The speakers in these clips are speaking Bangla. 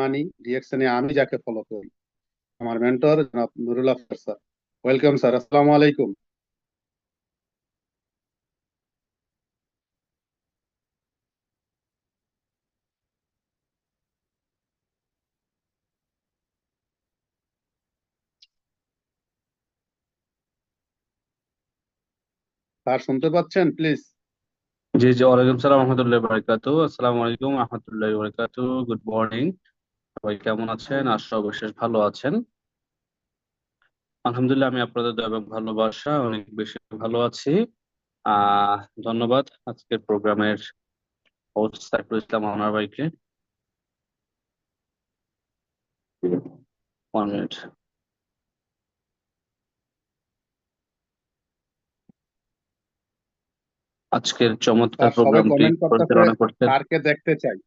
মানি ডিএক্সএন আমি যাকে ফলো করি, আমার মেন্টর জনাব Nurul Afsar sir. Welcome sir, আসসালামু আলাইকুম। স্যার শুনতে পাচ্ছেন প্লিজ? জি জি, ওয়ালাইকুম সালাম রহমতুল্লাহ বারাকাতু। আসসালামু আলাইকুম রহমতুল্লাহ বারাকাতু। Good morning. সবাই কেমন আছেন? আশা অবশেষ ভালো আছেন। আলহামদুলিল্লাহ, আমি আপনাদের দয়া এবং ভালোবাসা অনেক বেশি ভালো আছি। আহ ধন্যবাদ আজকের প্রোগ্রামের হোস্ট সাইফুল ইসলাম আনোয়ার ভাইকে। 1 মিনিট। আজকের চমৎকার স্যার সবাই প্রোগ্রামটি কমেন্ট করতেছে, পরিচালনা করছেন। স্যারকে দেখতে চাই।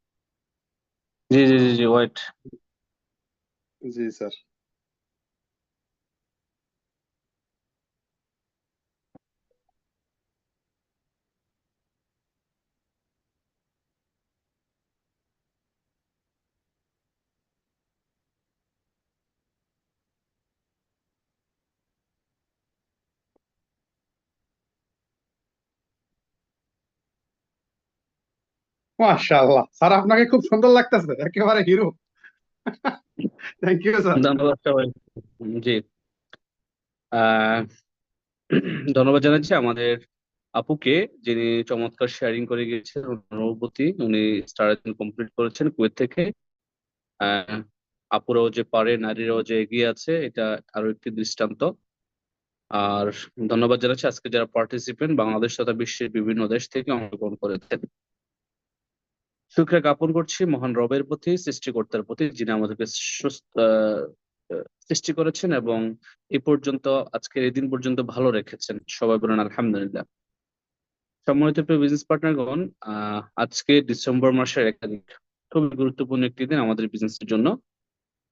জি জি জি জি, ওয়েট। জি স্যার। মাশাআল্লাহ স্যার, আপনাকে খুব সুন্দর লাগতেছে, একেবারে হিরো। Thank you sir. ধন্যবাদ সবাই। জি। আহ ধন্যবাদ জানাচ্ছি আমাদের আপুকে, যিনি চমৎকার শেয়ারিং করে গিয়েছেন ওনার অনুভূতি। উনি স্টার কমপ্লিট করেছেন কুয়েত থেকে। আহ, আপুরাও যে পারে, নারীরাও যে এগিয়ে আছে, এটা আরো একটি দৃষ্টান্ত। আর ধন্যবাদ জানাচ্ছি আজকে যারা পার্টিসিপেন্ট বাংলাদেশ তথা বিশ্বের বিভিন্ন দেশ থেকে অংশগ্রহণ করেছেন। শুকরিয়া জ্ঞাপন করছি মহান রবের প্রতি, সৃষ্টিকর্তার প্রতি, যিনি আমাদেরকে সৃষ্টি করেছেন এবং এই পর্যন্ত, আজকের এই দিন পর্যন্ত ভালো রেখেছেন। সবাই বলেন আলহামদুলিল্লাহ। সম্মানিত প্রিয় বিজনেস পার্টনারগণ, আজকে ডিসেম্বর মাসের 1 তারিখ, খুবই গুরুত্বপূর্ণ একটি দিন আমাদের বিজনেসের জন্য।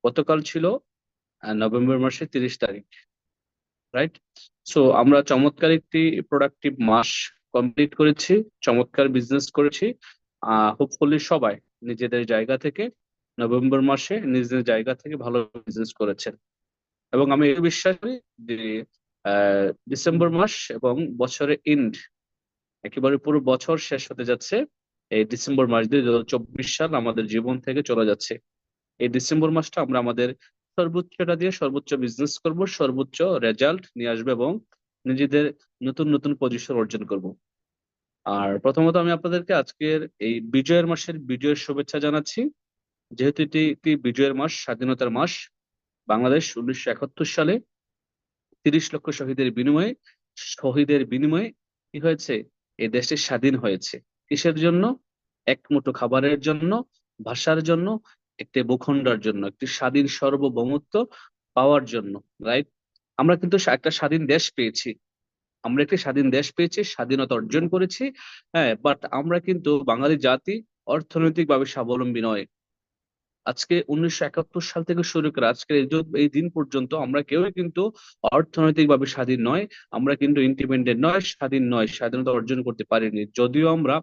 গতকাল ছিল নভেম্বর মাসের 30 তারিখ, রাইট? সো আমরা চমৎকার একটি প্রোডাক্টিভ মাস কমপ্লিট করেছি, চমৎকার বিজনেস করেছি। হোপফুলি সবাই নিজেদের জায়গা থেকে নভেম্বর মাসে নিজ নিজ জায়গা থেকে ভালো বিজনেস করেছেন। এবং আমি এই বিশ্বাস করি যে ডিসেম্বর মাস এবং বছরের এন্ড, একেবারে পুরো বছর শেষ হতে যাচ্ছে। এই ডিসেম্বর মাস দিয়ে 2024 সাল আমাদের জীবন থেকে চলে যাচ্ছে। এই ডিসেম্বর মাসটা আমরা আমাদের সর্বোচ্চটা দিয়ে সর্বোচ্চ বিজনেস করব, সর্বোচ্চ রেজাল্ট নিয়ে আসবে এবং নিজেদের নতুন নতুন পজিশন অর্জন করব। আর প্রথমত আমি আপনাদেরকে আজকের এই বিজয়ের মাসের বিজয়ের শুভেচ্ছা জানাচ্ছি। যেহেতু এটি একটি বিজয়ের মাস, স্বাধীনতার মাস। বাংলাদেশ 1971 সালে 30 লক্ষ শহীদের বিনিময়ে কি হয়েছে? এই দেশটি স্বাধীন হয়েছে। কিসের জন্য? এক মুঠো খাবারের জন্য, ভাষার জন্য, একটি ভূখণ্ডের জন্য, একটি স্বাধীন সার্বভৌমত্ব পাওয়ার জন্য, রাইট? আমরা কিন্তু একটা স্বাধীন দেশ পেয়েছি। আমরা একটি স্বাধীন দেশ পেয়েছি, স্বাধীনতা অর্জন করেছি। হ্যাঁ, বাট আমরা কিন্তু বাঙালি জাতি অর্থনৈতিকভাবে স্বাবলম্বী নয়। আজকে 1971 সাল থেকে শুরু করে আজকের এই দিন পর্যন্ত আমরা কেউই কিন্তু অর্থনৈতিকভাবে স্বাধীন নয়। আমরা কিন্তু ইন্ডিপেন্ডেন্ট নয়, স্বাধীন নয়, স্বাধীনতা অর্জন করতে পারিনি। যদিও আমরা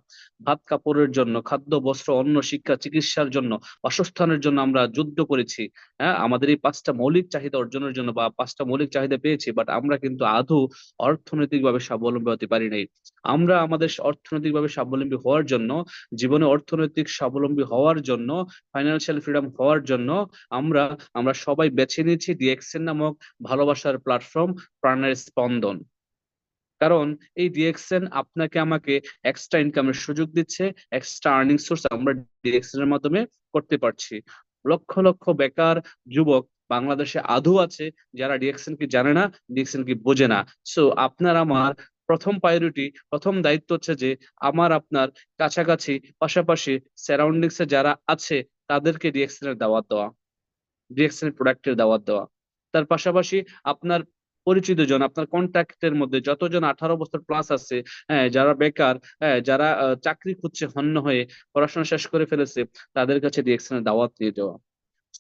ভাত কাপড়ের জন্য, খাদ্য বস্ত্র অন্ন শিক্ষা চিকিৎসার জন্য, বাসস্থানের জন্য আমরা যুদ্ধ করেছি। হ্যাঁ, আমাদের এই 5টা মৌলিক চাহিদা অর্জনের জন্য বা 5টা মৌলিক চাহিদা পেয়েছি, বাট আমরা কিন্তু আদৌ অর্থনৈতিকভাবে স্বাবলম্বী হতে পারি নাই। আমরা আমাদের অর্থনৈতিকভাবে স্বাবলম্বী হওয়ার জন্য, জীবনে অর্থনৈতিক স্বাবলম্বী হওয়ার জন্য, ফাইন্যান্সিয়াল ফ্রিডম হওয়ার জন্য আমরা আমরা সবাই বেছে নিয়েছি ডিএক্সএন নামক ভালোবাসার প্ল্যাটফর্ম, প্রাণের স্পন্দন। কারণ এই ডিএক্সএন আপনাকে আমাকে এক্সট্রা ইনকামের সুযোগ দিচ্ছে, এক্সট্রা আর্নিং সোর্স আমরা ডিএক্সএন এর মাধ্যমে করতে পারছি। লক্ষ লক্ষ বেকার যুবক বাংলাদেশে আধো আছে যারা ডিএক্সএন কি জানে না, ডিএক্সএন কি বোঝে না। সো আপনার আমার প্রথম প্রায়োরিটি, প্রথম দায়িত্ব হচ্ছে যে আমার আপনার কাছাকাছি, পাশাপাশি সারাউন্ডিংসে যারা আছে তাদেরকে ডিএক্সএন এর দাওয়াত দেওয়া, ডিএক্সএন এর প্রোডাক্টের দাওয়াত দেওয়া। তার পাশাপাশি আপনার পরিচিত জন, আপনার কন্ট্যাক্টের মধ্যে যতজন 18 বছর প্লাস আছে, হ্যাঁ, যারা বেকার, হ্যাঁ, যারা চাকরি খুঁজছে হন্য হয়ে, পড়াশোনা শেষ করে ফেলেছে, তাদের কাছে ডিএক্সএন এর দাওয়াত দিয়ে দেওয়া।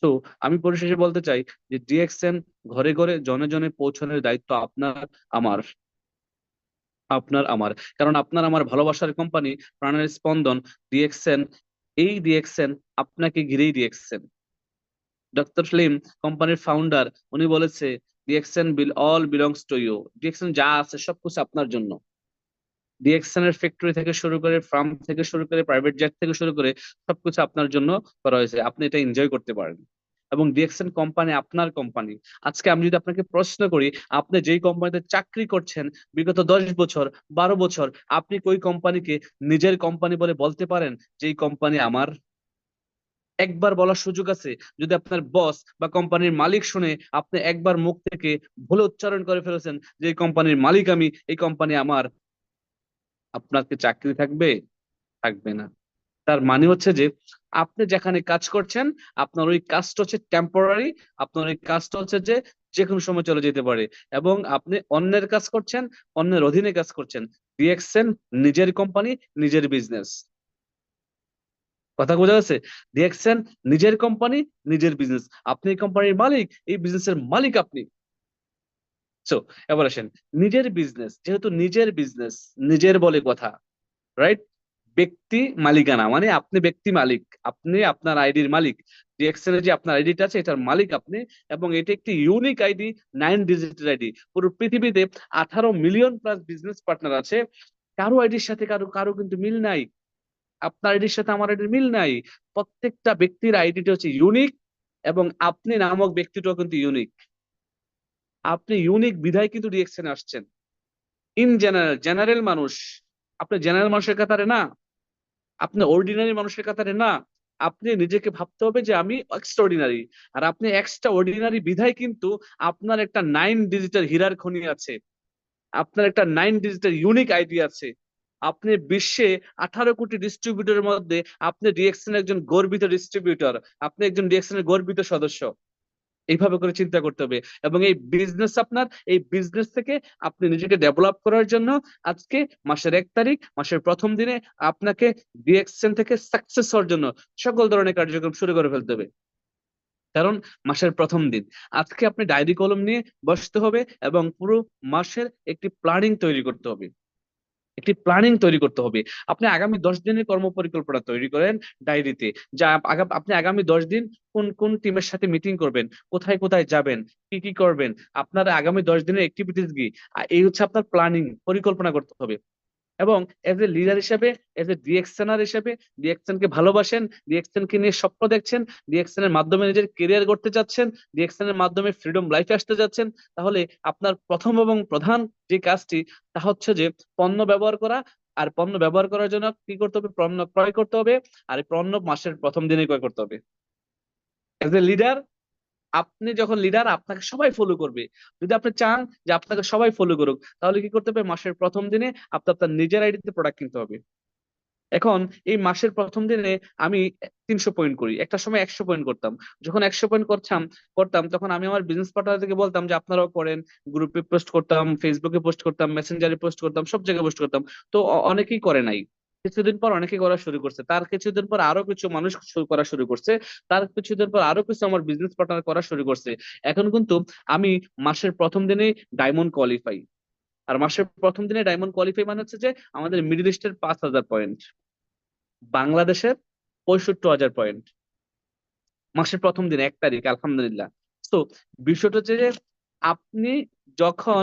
তো আমি পরিশেষে বলতে চাই যে ডিএক্সএন ঘরে ঘরে জনে জনে পৌঁছানোর দায়িত্ব আপনার আমার, আপনার আমার। কারণ আপনার আমার ভালোবাসার কোম্পানি প্রাণের স্পন্দন ডিএক্সএন, এই ডিএক্সএন আপনাকে ঘিরেই ডিএক্সএন। ডক্টর স্লিম কোম্পানির ফাউন্ডার, উনি বলেছে DXN all belongs to you, DXN যা আছে সবকিছু আপনার জন্য। ডিএক্সএন এর ফ্যাক্টরি থেকে শুরু করে, ফার্ম থেকে শুরু করে, প্রাইভেট জেট থেকে শুরু করে সবকিছু আপনার জন্য করা হয়েছে, আপনি এটা এনজয় করতে পারেন। এবং ডিএক্সএন কোম্পানি আপনার কোম্পানি। আজকে আমি যদি আপনাকে প্রশ্ন করি, আপনি যেই কোম্পানিতে চাকরি করছেন বিগত 10 বছর, 12 বছর, আপনি ওই কোম্পানিকে নিজের কোম্পানি বলে বলতে পারেন যেই কোম্পানি আমার? একবার বলার সুযোগ আছে? যদি আপনার বস বা কোম্পানির মালিক শুনে আপনি একবার মুখ থেকে ভুল উচ্চারণ করে ফেলেছেন যে এই কোম্পানির মালিক আমি, এই কোম্পানি আমার, আপনার কি চাকরি থাকবে? থাকবে না। তার মানে হচ্ছে যে আপনি যেখানে কাজ করছেন আপনার ওই কাজটা হচ্ছে টেম্পোরারি, আপনার ওই কাজটা হচ্ছে যে যে কোনো সময় চলে যেতে পারে, এবং আপনি অন্যের কাজ করছেন, অন্যের অধীনে কাজ করছেন। ডিএক্সএন নিজের কোম্পানি, নিজের বিজনেস। কথা বোঝা যাচ্ছে? ডিএক্সএন নিজের কোম্পানি, নিজের বিজনেস। আপনি এই কোম্পানির মালিক, এই বিজনেসের মালিক আপনি। সো এবার আসেন, নিজের বিজনেস যেহেতু নিজের বিজনেস, নিজের বলে কথা, রাইট? ব্যক্তি মালিকানা মানে আপনি ব্যক্তি মালিক, আপনি আপনার আইডির মালিক। ডিএক্সএল এর যে আপনার আইডিটা আছে এটার মালিক আপনি, এবং এটা একটি ইউনিক আইডি, 9 ডিজিটের আইডি। পুরো পৃথিবীতে 18 মিলিয়ন প্লাস বিজনেস পার্টনার আছে, কারো আইডির সাথে কারো কারো কিন্তু মিল নাই। আপনার আইডির সাথে আমার আইডির মিল নাই। প্রত্যেকটা ব্যক্তির আইডিটা হচ্ছে ইউনিক, এবং আপনি নামক ব্যক্তিটাও কিন্তু ইউনিক। আপনি ইউনিক বিধায় কিন্তু ডিএক্সএন আসছেন। ইন জেনারেল, জেনারেল মানুষ, আপনি জেনারেল মানুষের কাতারে না, আপনি অর্ডিনারি মানুষের কাতারে না। আপনি নিজেকে ভাবতে হবে যে আমি এক্সট্রাঅর্ডিনারি, আর আপনি এক্সট্রা অর্ডিনারি বিধায় কিন্তু আপনার একটা 9 ডিজিটের হীরার খনি আছে, আপনার একটা 9 ডিজিটের ইউনিক আইডি আছে। আপনি বিশ্বে 18 কোটি ডিস্ট্রিবিউটরের মধ্যে আপনি ডিএক্সএন একজন গর্বিত ডিস্ট্রিবিউটর, আপনি একজন ডিএক্সএন এর গর্বিত সদস্য। এইভাবে করে চিন্তা করতে হবে। এবং এই বিজনেস আপনার, এই বিজনেস থেকে আপনি নিজেকে ডেভেলপ করার জন্য আজকে মাসের 1 তারিখ, মাসের প্রথম দিনে আপনাকে ডিএক্সএন থেকে সাকসেস হওয়ার জন্য সকল ধরনের কার্যক্রম শুরু করে ফেলতে হবে। কারণ মাসের প্রথম দিন, আজকে আপনি ডায়েরি কলম নিয়ে বসতে হবে এবং পুরো মাসের একটি প্ল্যানিং তৈরি করতে হবে, একটি প্ল্যানিং তৈরি করতে হবে। আপনি আগামী 10 দিনের কর্ম পরিকল্পনা তৈরি করেন ডায়েরিতে, যা আপনি আগামী 10 দিন কোন কোন টিমের সাথে মিটিং করবেন, কোথায় কোথায় যাবেন, কি কি করবেন, আপনার আগামী 10 দিনের অ্যাক্টিভিটিস কি। এই হচ্ছে আপনার প্ল্যানিং, পরিকল্পনা করতে হবে। এবং এজ এ লিডার হিসেবে, এজ এ ডিএক্সএনার হিসেবে, ডিএক্সএন কে ভালোবাসেন, ডিএক্সএন কে নিয়ে স্বপ্ন দেখছেন, ডিএক্সএন এর মাধ্যমে নিজের কেরিয়ার গড়তে চাচ্ছেন, ডিএক্সএন এর মাধ্যমে ফ্রিডম লাইফে আসতে যাচ্ছেন, তাহলে আপনার প্রথম এবং প্রধান যে কাজটি তা হচ্ছে যে পণ্য ব্যবহার করা। আর পণ্য ব্যবহার করার জন্য কি করতে হবে? পণ্য ক্রয় করতে হবে, আর এই পণ্য মাসের প্রথম দিনে ক্রয় করতে হবে। এজ এ লিডার, আপনি যখন লিডার আপনাকে সবাই ফলো করবে। যদি আপনি চান যে আপনাকে সবাই ফলো করুক, তাহলে কি করতে হবে? মাসের প্রথম দিনে আপনার নিজের আইডিতে প্রোডাক্ট কিনতে হবে। এখন এই মাসের প্রথম দিনে আমি 300 পয়েন্ট করি, একটা সময় 100 পয়েন্ট করতাম। যখন 100 পয়েন্ট করতাম করতাম তখন আমি আমার বিজনেস পার্টনার থেকে বলতাম যে আপনারাও করেন। গ্রুপে পোস্ট করতাম, ফেসবুকে পোস্ট করতাম, মেসেঞ্জারে পোস্ট করতাম, সব জায়গায় পোস্ট করতাম। তো অনেকেই করে নাই। কিছুদিন পর অনেকে করা শুরু করছে, তার কিছুদিন পর আরো কিছু মানুষ করা শুরু করছে, তার কিছুদিন পর আরো কিছু আমার বিজনেস পার্টনার করা শুরু করছে। এখন কিন্তু আমি মাসের প্রথম দিনে ডায়মন্ড কোয়ালিফাই। আর মাসের প্রথম দিনে ডায়মন্ড কোয়ালিফাই মানে হচ্ছে যে আমাদের মিডল ইস্টের 5,000 পয়েন্ট, বাংলাদেশের 65,000 পয়েন্ট মাসের প্রথম দিন 1 তারিখ, আলহামদুলিল্লাহ। তো বিষয়টা হচ্ছে যে আপনি যখন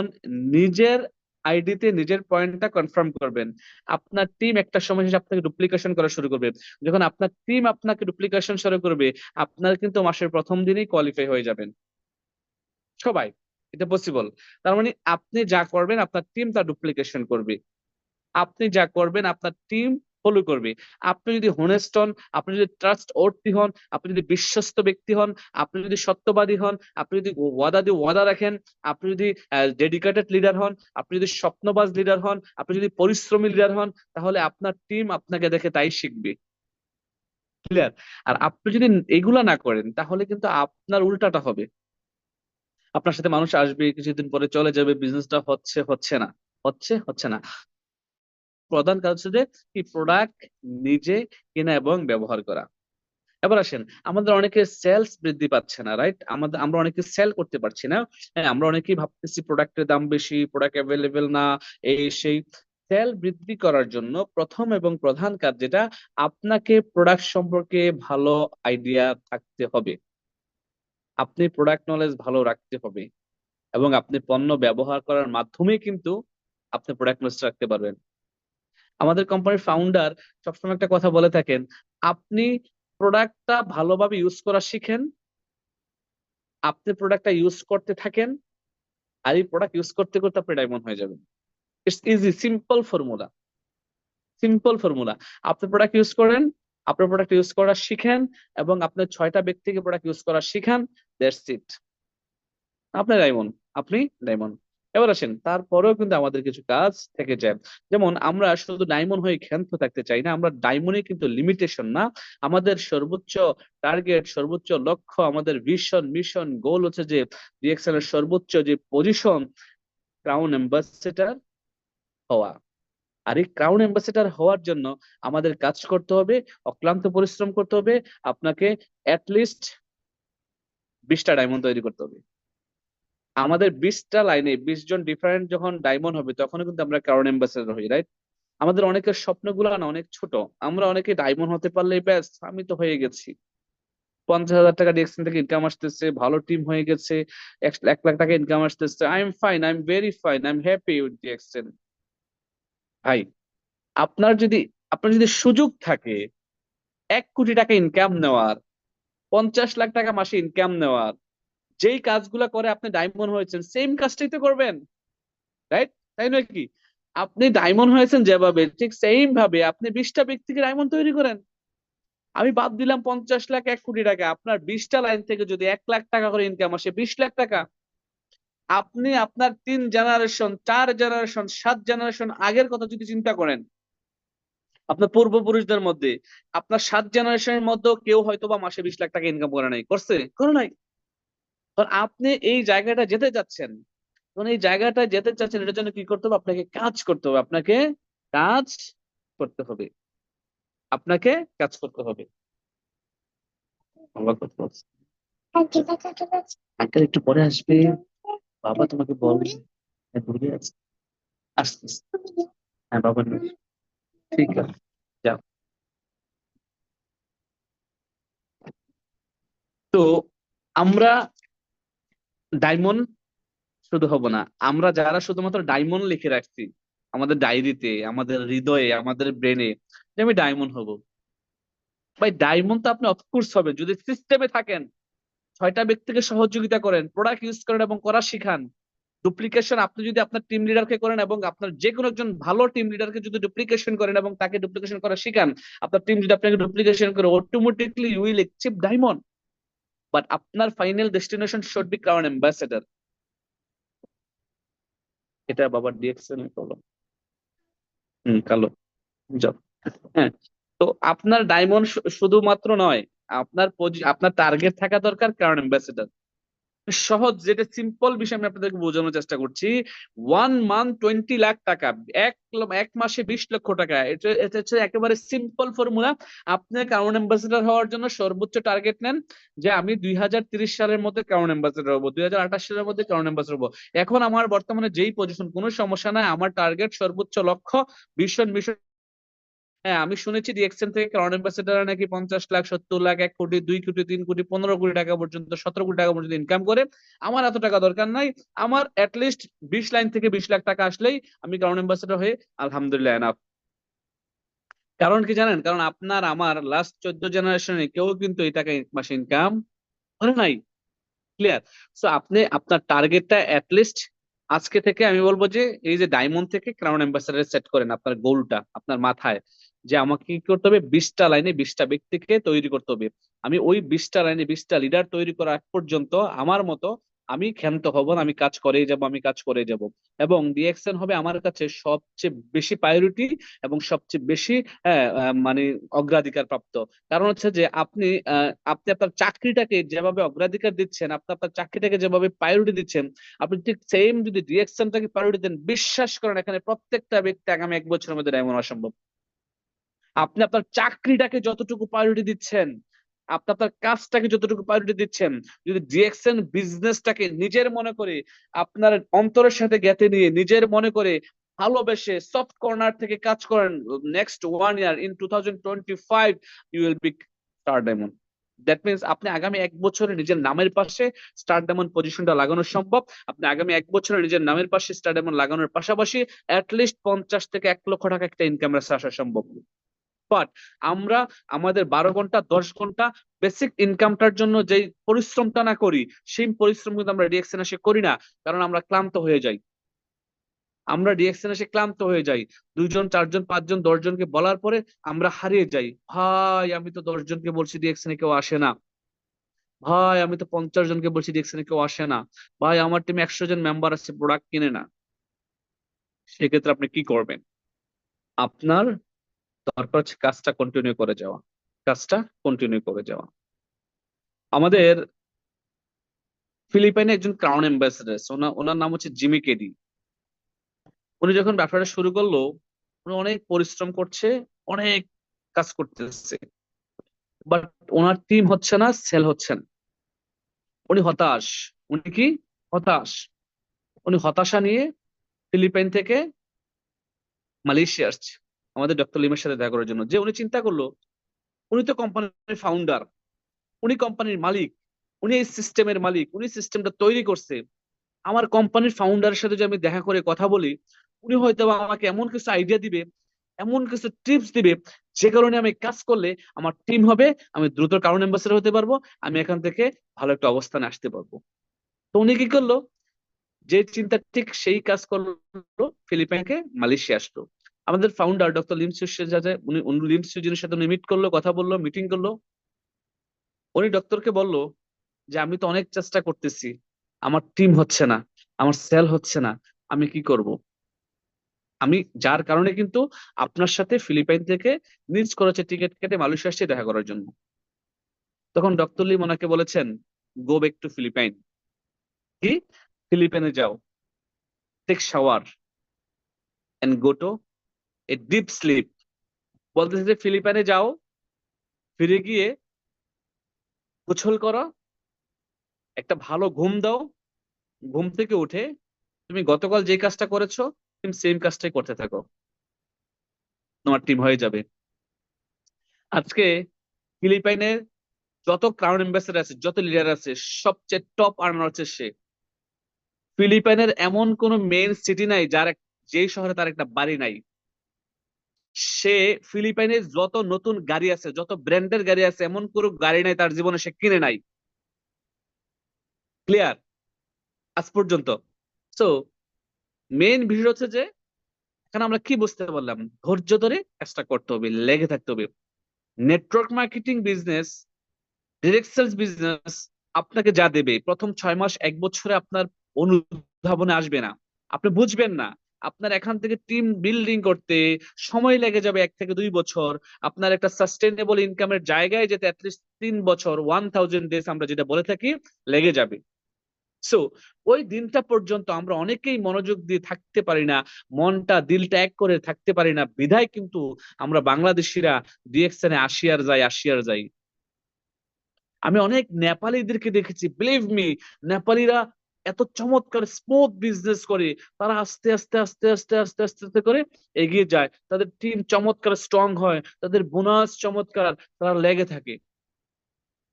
নিজের আইডিতে নিজের পয়েন্টটা কনফার্ম করবেন, আপনার টিম একটা সময় শেষে আপনাকে ডুপ্লিকেশন করা শুরু করবে। যখন আপনার টিম আপনাকে ডুপ্লিকেশন শুরু করবে, আপনার কিন্তু মাসের প্রথম দিনেই কোয়ালিফাই হয়ে যাবেন সবাই। এটা পসিবল। তার মানে আপনি যা করবেন আপনার টিম তা ডুপ্লিকেশন করবে, আপনি যা করবেন আপনার টিম ফলো করবে। আপনি যদি হনেস্ট হন, আপনি যদি ট্রাস্ট ওয়ার্থি হন, আপনি যদি বিশ্বস্ত ব্যক্তি হন, আপনি যদি সত্যবাদী হন, আপনি যদি ওয়াদা দিয়ে ওয়াদা রাখেন, আপনি যদি ডেডিকেটেড লিডার হন, আপনি যদি স্বপ্নবাজ লিডার হন, আপনি যদি পরিশ্রমী লিডার হন, তাহলে আপনার টিম আপনাকে দেখে তাই শিখবে। ক্লিয়ার? আর আপনি যদি এগুলা না করেন তাহলে কিন্তু আপনার উল্টাটা হবে। আপনার সাথে মানুষ আসবে, কিছুদিন পরে চলে যাবে, বিজনেসটা হচ্ছে হচ্ছে না, হচ্ছে না। প্রধান কাজ হচ্ছে যে কি? প্রোডাক্ট নিজে কেনা এবং ব্যবহার করা। এবার আসেন, আমাদের অনেকে সেলস বৃদ্ধি পাচ্ছে না, রাইট? আমরা অনেকে সেল করতে পারছি না। হ্যাঁ, আমরা অনেকেই ভাবতেছি প্রোডাক্টের দাম বেশি, প্রোডাক্ট অ্যাভেলেবেল না, এই সেই। সেল বৃদ্ধি করার জন্য প্রথম এবং প্রধান কাজ যেটা, আপনাকে প্রোডাক্ট সম্পর্কে ভালো আইডিয়া থাকতে হবে। আপনি প্রোডাক্ট নলেজ ভালো রাখতে হবে এবং আপনি পণ্য ব্যবহার করার মাধ্যমে কিন্তু আপনি প্রোডাক্ট নলেজ রাখতে পারবেন। আমাদের কোম্পানির ফাউন্ডার সবসময় একটা কথা বলে থাকেন, আপনি প্রোডাক্টটা ভালোভাবে ইউজ করা শিখেন, আপনি প্রোডাক্টটা ইউজ করতে থাকেন, আর এই প্রোডাক্ট ইউজ করতে করতে আপনি ডায়মন্ড হয়ে যাবেন। It's easy, simple formula, simple formula. আপনি প্রোডাক্ট ইউজ করেন, আপনার প্রোডাক্ট ইউজ করা শিখেন এবং আপনার 6টা ব্যক্তিকে প্রোডাক্ট ইউজ করা শিখান, দ্যাটস ইট, আপনি ডায়মন্ড, আপনি ডায়মন্ড। এবার আসেন, তারপরেও কিন্তু আমাদের কিছু কাজ থেকে যায়। যেমন আমরা শুধু ডায়মন্ড হয়ে ক্ষান্ত থাকতে চাই না, আমরা ডায়মন্ডে কিন্তু লিমিটেশন না, আমাদের সর্বোচ্চ টার্গেট, সর্বোচ্চ লক্ষ্য, আমাদের ভিশন, মিশন, গোল হচ্ছে যে ডিএক্সএল এর সর্বোচ্চ যে পজিশন, ক্রাউন অ্যাম্বাসেডর হওয়া। আর এই ক্রাউন অ্যাম্বাসেডর হওয়ার জন্য আমাদের কাজ করতে হবে, অক্লান্ত পরিশ্রম করতে হবে, আপনাকে অ্যাটলিস্ট 20টা ডায়মন্ড তৈরি করতে হবে। আমাদের 20টা লাইনে 20 জন ডিফারেন্ট যখন ডায়মন্ড হবে তখনও কিন্তু আমরা ক্রাউন অ্যাম্বাসেডর হই, রাইট? আমাদের অনেকের স্বপ্নগুলো না অনেক ছোট, আমরা অনেকে ডায়মন্ড হতে পারলে ব্যাস আমি তো হয়ে গেছি, 50,000 টাকা ডিএক্সএন থেকে ইনকাম আসতেছে, ভালো টিম হয়ে গেছে, 1 লাখ টাকা ইনকাম আসতেছে, I am fine, I am very fine, I am happy with DXN. ভাই, আপনার যদি সুযোগ থাকে 1 কোটি টাকা ইনকাম নেওয়ার, 50 লাখ টাকা মাসে ইনকাম নেওয়ার, যেই কাজগুলো করে আপনি ডায়মন্ড হয়েছেন সেম কাজটাই তো করবেন, রাইট? তাই নয় কি? আপনি ডায়মন্ড হয়েছেন যেভাবে, ঠিক সেম ভাবে আপনি 20টা ব্যক্তিকে ডায়মন্ড তৈরি করেন। আমি বাদ দিলাম 50 লাখ, 1 কোটি টাকা, আপনার 20টা লাইন থেকে যদি 1 লাখ টাকা করে ইনকাম আসে, 20 লাখ টাকা, আপনি আপনার 3 জেনারেশন, 4 জেনারেশন, 7 জেনারেশন আগের কথা যদি চিন্তা করেন, আপনার পূর্বপুরুষদের মধ্যে আপনার 7 জেনারেশনের মধ্যেও কেউ হয়তো বা মাসে 20 লাখ টাকা ইনকাম করে নাই, করছে? করে নাই। কারণ আপনি এই জায়গাটা যেতে যাচ্ছেন, তখন এই জায়গাটা যেতে চাচ্ছেন, এটার জন্য কি করতে হবে? আপনাকে কাজ করতে হবে, আপনাকে কাজ করতে হবে, আপনাকে কাজ করতে হবে। আল্লাহ কথা বলছে। আঙ্কেল একটু পরে আসবে, বাবা তোমাকে বলবে, হ্যাঁ, দূরে আছে, আসতেছে। হ্যাঁ বাবা নেই। ঠিক আছে, যাও। তো আমরা ডায়মন্ড শুধু হব না, আমরা যারা শুধুমাত্র ডায়মন্ড লিখে রাখছি আমাদের ডায়েরিতে, আমাদের হৃদয়ে, আমাদের ব্রেনে, যে আমি ডায়মন্ড হব, ভাই ডায়মন্ড তো আপনি অফকোর্স হবে যদি সিস্টেমে থাকেন, 6টা ব্যক্তিকে সহযোগিতা করেন, প্রোডাক্ট ইউজ করেন এবং করা শিখান। ডুপ্লিকেশন আপনি যদি আপনার টিম লিডারকে করেন এবং আপনার যে কোনো একজন ভালো টিম লিডারকে যদি ডুপ্লিকেশন করেন এবং তাকে ডুপ্লিকেশন করা শিখান, আপনার টিম যদি আপনাকে ডুপ্লিকেশন করে, automatically you will achieve diamond. But আপনার final destination should be crown ambassador. এটা বাবার ডিএক্সএল প্রবলেম। কালো, যাও। হ্যাঁ, তো আপনার ডায়মন্ড শুধুমাত্র নয়, আপনার টার্গেট থাকা দরকার ক্রাউন অ্যাম্বাসেডর। সহজ, যেটা সিম্পল বিষয় আমি আপনাদেরকে বোঝানোর চেষ্টা করছি। 1 মান্থ 20 লাখ টাকা, এক মাসে 20 লক্ষ টাকা, এটা হচ্ছে একেবারে সিম্পল ফর্মুলা। আপনি ক্রাউন অ্যাম্বাসেডর হওয়ার জন্য সর্বোচ্চ টার্গেট নেন যে আমি 2030 সালের মধ্যে ক্রাউন অ্যাম্বাসেডর হবো, 2028 সালের মধ্যে ক্রাউন অ্যাম্বাসেডর হবো। এখন আমার বর্তমানে যেই পজিশন, কোনো সমস্যা নাই, আমার টার্গেট সর্বোচ্চ লক্ষ্য, মিশন। হ্যাঁ, আমি শুনেছি ডিএক্সএন থেকে ক্রাউন অ্যাম্বাসেডর নাকি 50 লাখ, 70 লাখ, 1 কোটি, 2 কোটি, 3 কোটি, 15 কোটি টাকা পর্যন্ত, 17 কোটি টাকা পর্যন্ত ইনকাম করে। আমার এত টাকা দরকার নাই, আমার অ্যাটলিস্ট 20 লাইন থেকে 20 লাখ টাকা আসলেই আমি ক্রাউন অ্যাম্বাসেডর হয়ে আলহামদুলিল্লাহ এনাফ। কারণ কি জানেন? কারণ আপনার আমার লাস্ট 14 জেনারেশনে কেউ কিন্তু এই টাকা মাসে ইনকাম করে নাই। ক্লিয়ার? সো আপনি আপনার টার্গেটটা অ্যাটলিস্ট আজকে থেকে আমি বলবো যে এই যে ডায়মন্ড থেকে ক্রাউন অ্যাম্বাসেডার সেট করেন, আপনার গোলটা আপনার মাথায়, যে আমাকে কি করতে হবে? 20টা লাইনে 20টা ব্যক্তিকে তৈরি করতে হবে। আমি ওই 20টা লাইনে 20টা লিডার তৈরি করা আগ পর্যন্ত আমার মতো আমি ক্ষান্ত হব না, আমি কাজ করেই যাব, আমি কাজ করে যাব। এবং ডিএক্সএন হবে আমার কাছে সবচেয়ে বেশি প্রায়োরিটি এবং সবচেয়ে বেশি মানে অগ্রাধিকার প্রাপ্ত। কারণ হচ্ছে যে আপনি আপনার চাকরিটাকে যেভাবে অগ্রাধিকার দিচ্ছেন, আপনি আপনার চাকরিটাকে যেভাবে প্রায়োরিটি দিচ্ছেন, আপনি ঠিক সেম যদি ডিএক্সএনটাকে প্রায়োরিটি দেন, বিশ্বাস করেন এখানে প্রত্যেকটা ব্যক্তি আগামী 1 বছরের মধ্যে ডায়মন্ড হওয়া সম্ভব। আপনি আপনার চাকরিটাকে যতটুকু প্রায়োরিটি দিচ্ছেন, আপনি আপনার কাজটাকে যতটুকু প্রায়োরিটি দিচ্ছেন, যদি ডিএক্সএন বিজনেসটাকে নিজের মনে করে, আপনার অন্তরের সাথে গেঁথে নিয়ে, নিজের মনে করে, ভালোবেসে, সফট কর্নার থেকে কাজ করেন, next 1 year in 2025 you will be star diamond. That means আপনি আগামী 1 বছরে নিজের নামের পাশে স্টার ডায়মন্ড পজিশনটা লাগানো সম্ভব। আপনি আগামী 1 বছরে নিজের নামের পাশে স্টার ডায়মন্ড লাগানোর পাশাপাশি অ্যাটলিস্ট 50 থেকে 1 লক্ষ টাকা একটা ইনকাম আসা সম্ভব। বাট আমরা আমাদের 12 ঘন্টা 10 ঘন্টা বেসিক ইনকামটার জন্য যে পরিশ্রমটা না করি, সেই পরিশ্রম কিন্তু আমরা ডিএক্সএন এসে করি না, কারণ আমরা ক্লান্ত হয়ে যাই। আমরা ডিএক্সএন এসে ক্লান্ত হয়ে যাই। 2 জন 4 জন 5 জন 10 জনকে বলার পরে আমরা হারিয়ে যাই। ভাই আমি তো 10 জনকে বলছি ডিএক্সএন এ কেউ আসে না। ভাই আমি তো 50 জনকে বলছি ডিএক্সএন এ কেউ আসে না। ভাই আমার টিমে 100 জন মেম্বার আছে, প্রোডাক্ট কিনে না। সেক্ষেত্রে আপনি কি করবেন? আপনার দরকার হচ্ছে কাজটা কন্টিনিউ করে যাওয়া। কাজটা কন্টিনিউ করে যাওয়া। আমাদের ফিলিপাইনে একজন ক্রাউন অ্যাম্বাসেডর, ওনার নাম হচ্ছে জিমি কেডি। উনি যখন ব্যবসাটা শুরু করলো, উনি অনেক পরিশ্রম করছে, অনেক কাজ করতেছে, বাট ওনার টিম হচ্ছে না, সেল হচ্ছে না। উনি হতাশ। উনি কি হতাশ? উনি হতাশা নিয়ে ফিলিপাইন থেকে মালয়েশিয়া আসছে আমাদের ডক্টর লিমের সাথে দেখা করার জন্য। যে উনি চিন্তা করলো, উনি তো কোম্পানির ফাউন্ডার, উনি কোম্পানির মালিক, উনি এই সিস্টেমের মালিক, উনি সিস্টেমটা তৈরি করছে। আমার কোম্পানির ফাউন্ডারের সাথে যদি আমি দেখা করে কথা বলি, উনি হয়তো বা আমাকে এমন কিছু আইডিয়া দিবে, এমন কিছু টিপস দিবে, যে কারণে আমি কাজ করলে আমার টিম হবে, আমি দ্রুত কারণ অ্যাম্বাসেডর হতে পারবো, আমি এখান থেকে ভালো একটা অবস্থানে আসতে পারবো। তো উনি কি করলো? যে চিন্তা ঠিক সেই কাজ করলো, ফিলিপাইনকে মালয়েশিয়া আসলো। আমাদের ফাউন্ডার ডক্টর লিম সুজিনের সাথে উনি মিট করলো, কথা বললো, মিটিং করলো। উনি ডক্টরকে বললো যে আমি তো অনেক চেষ্টা করতেছি, আমার টিম হচ্ছে না, আমার সেল হচ্ছে না, আমি কি করব? আমি যার কারণে কিন্তু আপনার সাথে ফিলিপাইন থেকে নিজ খরচে টিকিট কেটে মালয়েশিয়া আসছি দেখা করার জন্য। তখন ডক্টর লিম ওনাকে বলেছেন, গো ব্যাক টু ফিলিপাইন। কি? ফিলিপাইনে যাও, take shower and go to a deep sleep. বলতেছে যে ফিলিপাইনে যাও, ফিরে গিয়ে গোসল করো, একটা ভালো ঘুম দাও, ঘুম থেকে উঠে তুমি গতকাল যে কাজটা করেছো, তুমি সেম কাজটাই করতে থাকো, তোমার টিম হয়ে যাবে। আজকে ফিলিপাইনের যত ক্রাউন অ্যাম্বাসেডর আছে, যত লিডার আছে, সবচেয়ে টপ আর্নার হচ্ছে সে। ফিলিপাইনের এমন কোন মেইন সিটি নাই যে শহরে তার একটা বাড়ি নাই। সে ফিলিপাইনের যত নতুন গাড়ি আছে, যত ব্র্যান্ডের গাড়ি আছে, এমন কোনো গাড়ি নাই তার জীবনে সে কিনে নাই। ক্লিয়ার আজ পর্যন্ত? সো মেইন বিষয় হচ্ছে যে, এখানে আমরা কি বুঝতে পারলাম? ধৈর্য ধরে কাজটা করতে হবে, লেগে থাকতে হবে। Network marketing business, direct sales business আপনাকে যা দেবে, প্রথম 6 মাস 1 বছরে আপনার অনুধাবনে আসবে না, আপনি বুঝবেন না। আপনার এখান থেকে টিম বিল্ডিং করতে সময় লেগে যাবে 1 থেকে 2 বছর। আপনার একটা সাস্টেইনেবল ইনকামের জায়গায় যেতে অ্যাটলিস্ট 3 বছর, 1000 ডেজ আমরা যেটা বলে থাকি, লেগে যাবে। সো ওই দিনটা পর্যন্ত আমরা অনেকেই মনোযোগ দিয়ে থাকতে পারি না, মনটা দিলটা এক করে থাকতে পারি না, বিধায় কিন্তু আমরা বাংলাদেশিরা ডিএক্সএন এ আসি আর যাই। আমি অনেক নেপালিদেরকে দেখেছি, বিলিভ মি, নেপালিরা এত চমৎকার স্মুথ বিজনেস করে। তারা আস্তে আস্তে আস্তে আস্তে আস্তে আস্তে আস্তে করে এগিয়ে যায়, তাদের টিম চমৎকার স্ট্রং হয়, তাদের বোনাস চমৎকার, তারা লেগে থাকে।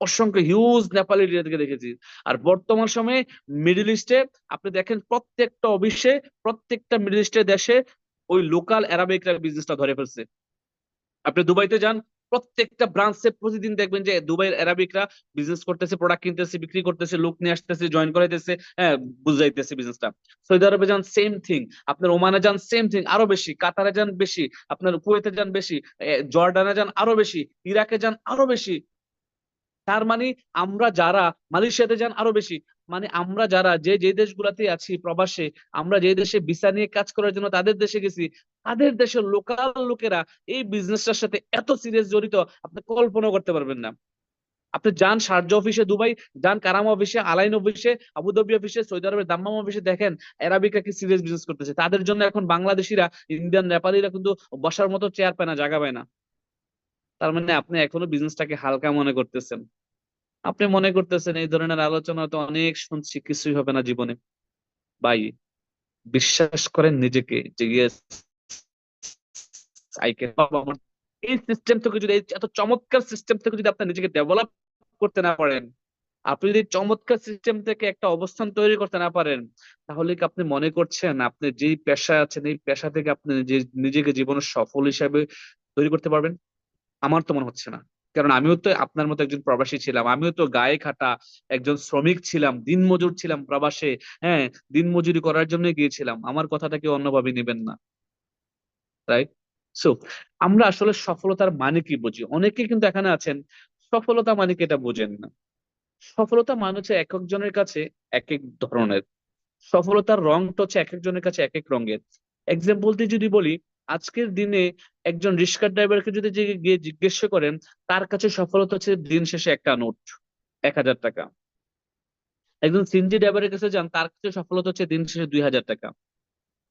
অসংখ্য হিউজ নেপালি লিডারকে দেখেছি। আর বর্তমান সময়ে মিডল ইস্টে আপনি দেখেন, প্রত্যেকটা অফিসে, প্রত্যেকটা মিডল ইস্টের দেশে ওই লোকাল অ্যারাবিকরা বিজনেসটা ধরে ফেলছে। আপনি দুবাইতে যান, প্রত্যেকটা ব্রাঞ্চে প্রতিদিন দেখবেন যে দুবাইয়ের অ্যারাবিকরা বিজনেস করতেছে, প্রোডাক্ট কিনতেছে, বিক্রি করতেছে, লোক নিয়ে আসতেছে, জয়েন করাইতেছে, হ্যাঁ, বুঝাইতেছে বিজনেসটা। সৌদি আরবে যান সেম থিং, আপনার ওমানে যান সেম থিং, আরো বেশি, কাতারে যান বেশি, আপনার কুয়েতে যান বেশি, জর্ডানে যান আরো বেশি, ইরাকে যান আরো বেশি। তার মানে আমরা যারা মালয়েশিয়াতে যান আরো বেশি, মানে আমরা যারা যে যে দেশগুলাতে আছি প্রবাসে, আমরা যে দেশে ভিসা নিয়ে কাজ করার জন্য তাদের দেশে গেছি, তাদের দেশের লোকাল লোকেরা এই বিজনেসটার সাথে এত সিরিয়াস জড়িত, আপনি কল্পনা করতে পারবেন না। আপনি যান শারজা অফিসে দুবাই, যান কারামা অফিসে, আলাইন অফিসে, আবুধাবি অফিসে, সৌদি আরবের দাম্মাম অফিসে, দেখেন অ্যারাবিকরা কি সিরিয়াস বিজনেস করতেছে। তাদের জন্য এখন বাংলাদেশিরা, ইন্ডিয়ান, নেপালিরা কিন্তু বসার মতো চেয়ার পায় না, জায়গা পায় না। তার মানে আপনি এখনো বিজনেসটাকে হালকা মনে করতেছেন। আপনি মনে করতেছেন এই ধরনের আলোচনা তো অনেক শুনছি, কিছুই হবে না জীবনে। ভাই বিশ্বাস করেন নিজেকে, যে ইয়েস আই ক্যান। এই সিস্টেম থেকে যদি, এত চমৎকার সিস্টেম থেকে যদি আপনি নিজেকে ডেভেলপ করতে না পারেন, আপনি যদি চমৎকার সিস্টেম থেকে একটা অবস্থান তৈরি করতে না পারেন, তাহলে কি আপনি মনে করছেন আপনি যেই পেশায় আছেন এই পেশা থেকে আপনি নিজেকে জীবনে সফল হিসাবে তৈরি করতে পারবেন? আমার তো মনে হচ্ছে না। কারণ আমিও তো আপনার মতো একজন প্রবাসী ছিলাম, আমিও তো গায়ে খাটা একজন শ্রমিক ছিলাম, দিনমজুর ছিলাম প্রবাসে। হ্যাঁ, দিনমজুরি করার জন্য গিয়েছিলাম। আমার কথাটা কেউ অন্যভাবে নেবেন না, রাইট? সো আমরা আসলে সফলতার মানে কি বুঝি? অনেকে কিন্তু এখানে আছেন সফলতা মানে কি এটা বোঝেন না। সফলতা মানে হচ্ছে এক একজনের কাছে এক এক ধরনের। সফলতার রংটা হচ্ছে এক একজনের কাছে এক এক রঙের। এক্সাম্পল দিয়ে যদি বলি, আজকের দিনে একজন রিক্সা ড্রাইভারকে যদি গিয়ে জিজ্ঞেস করেন, তার কাছে সফলতা হচ্ছে দিন শেষে একটা নোট, 1,000 টাকা। একজন সিএনজি ড্রাইভারের কাছে যান, তার কাছে সফলতা হচ্ছে দিন শেষে 2,000 টাকা,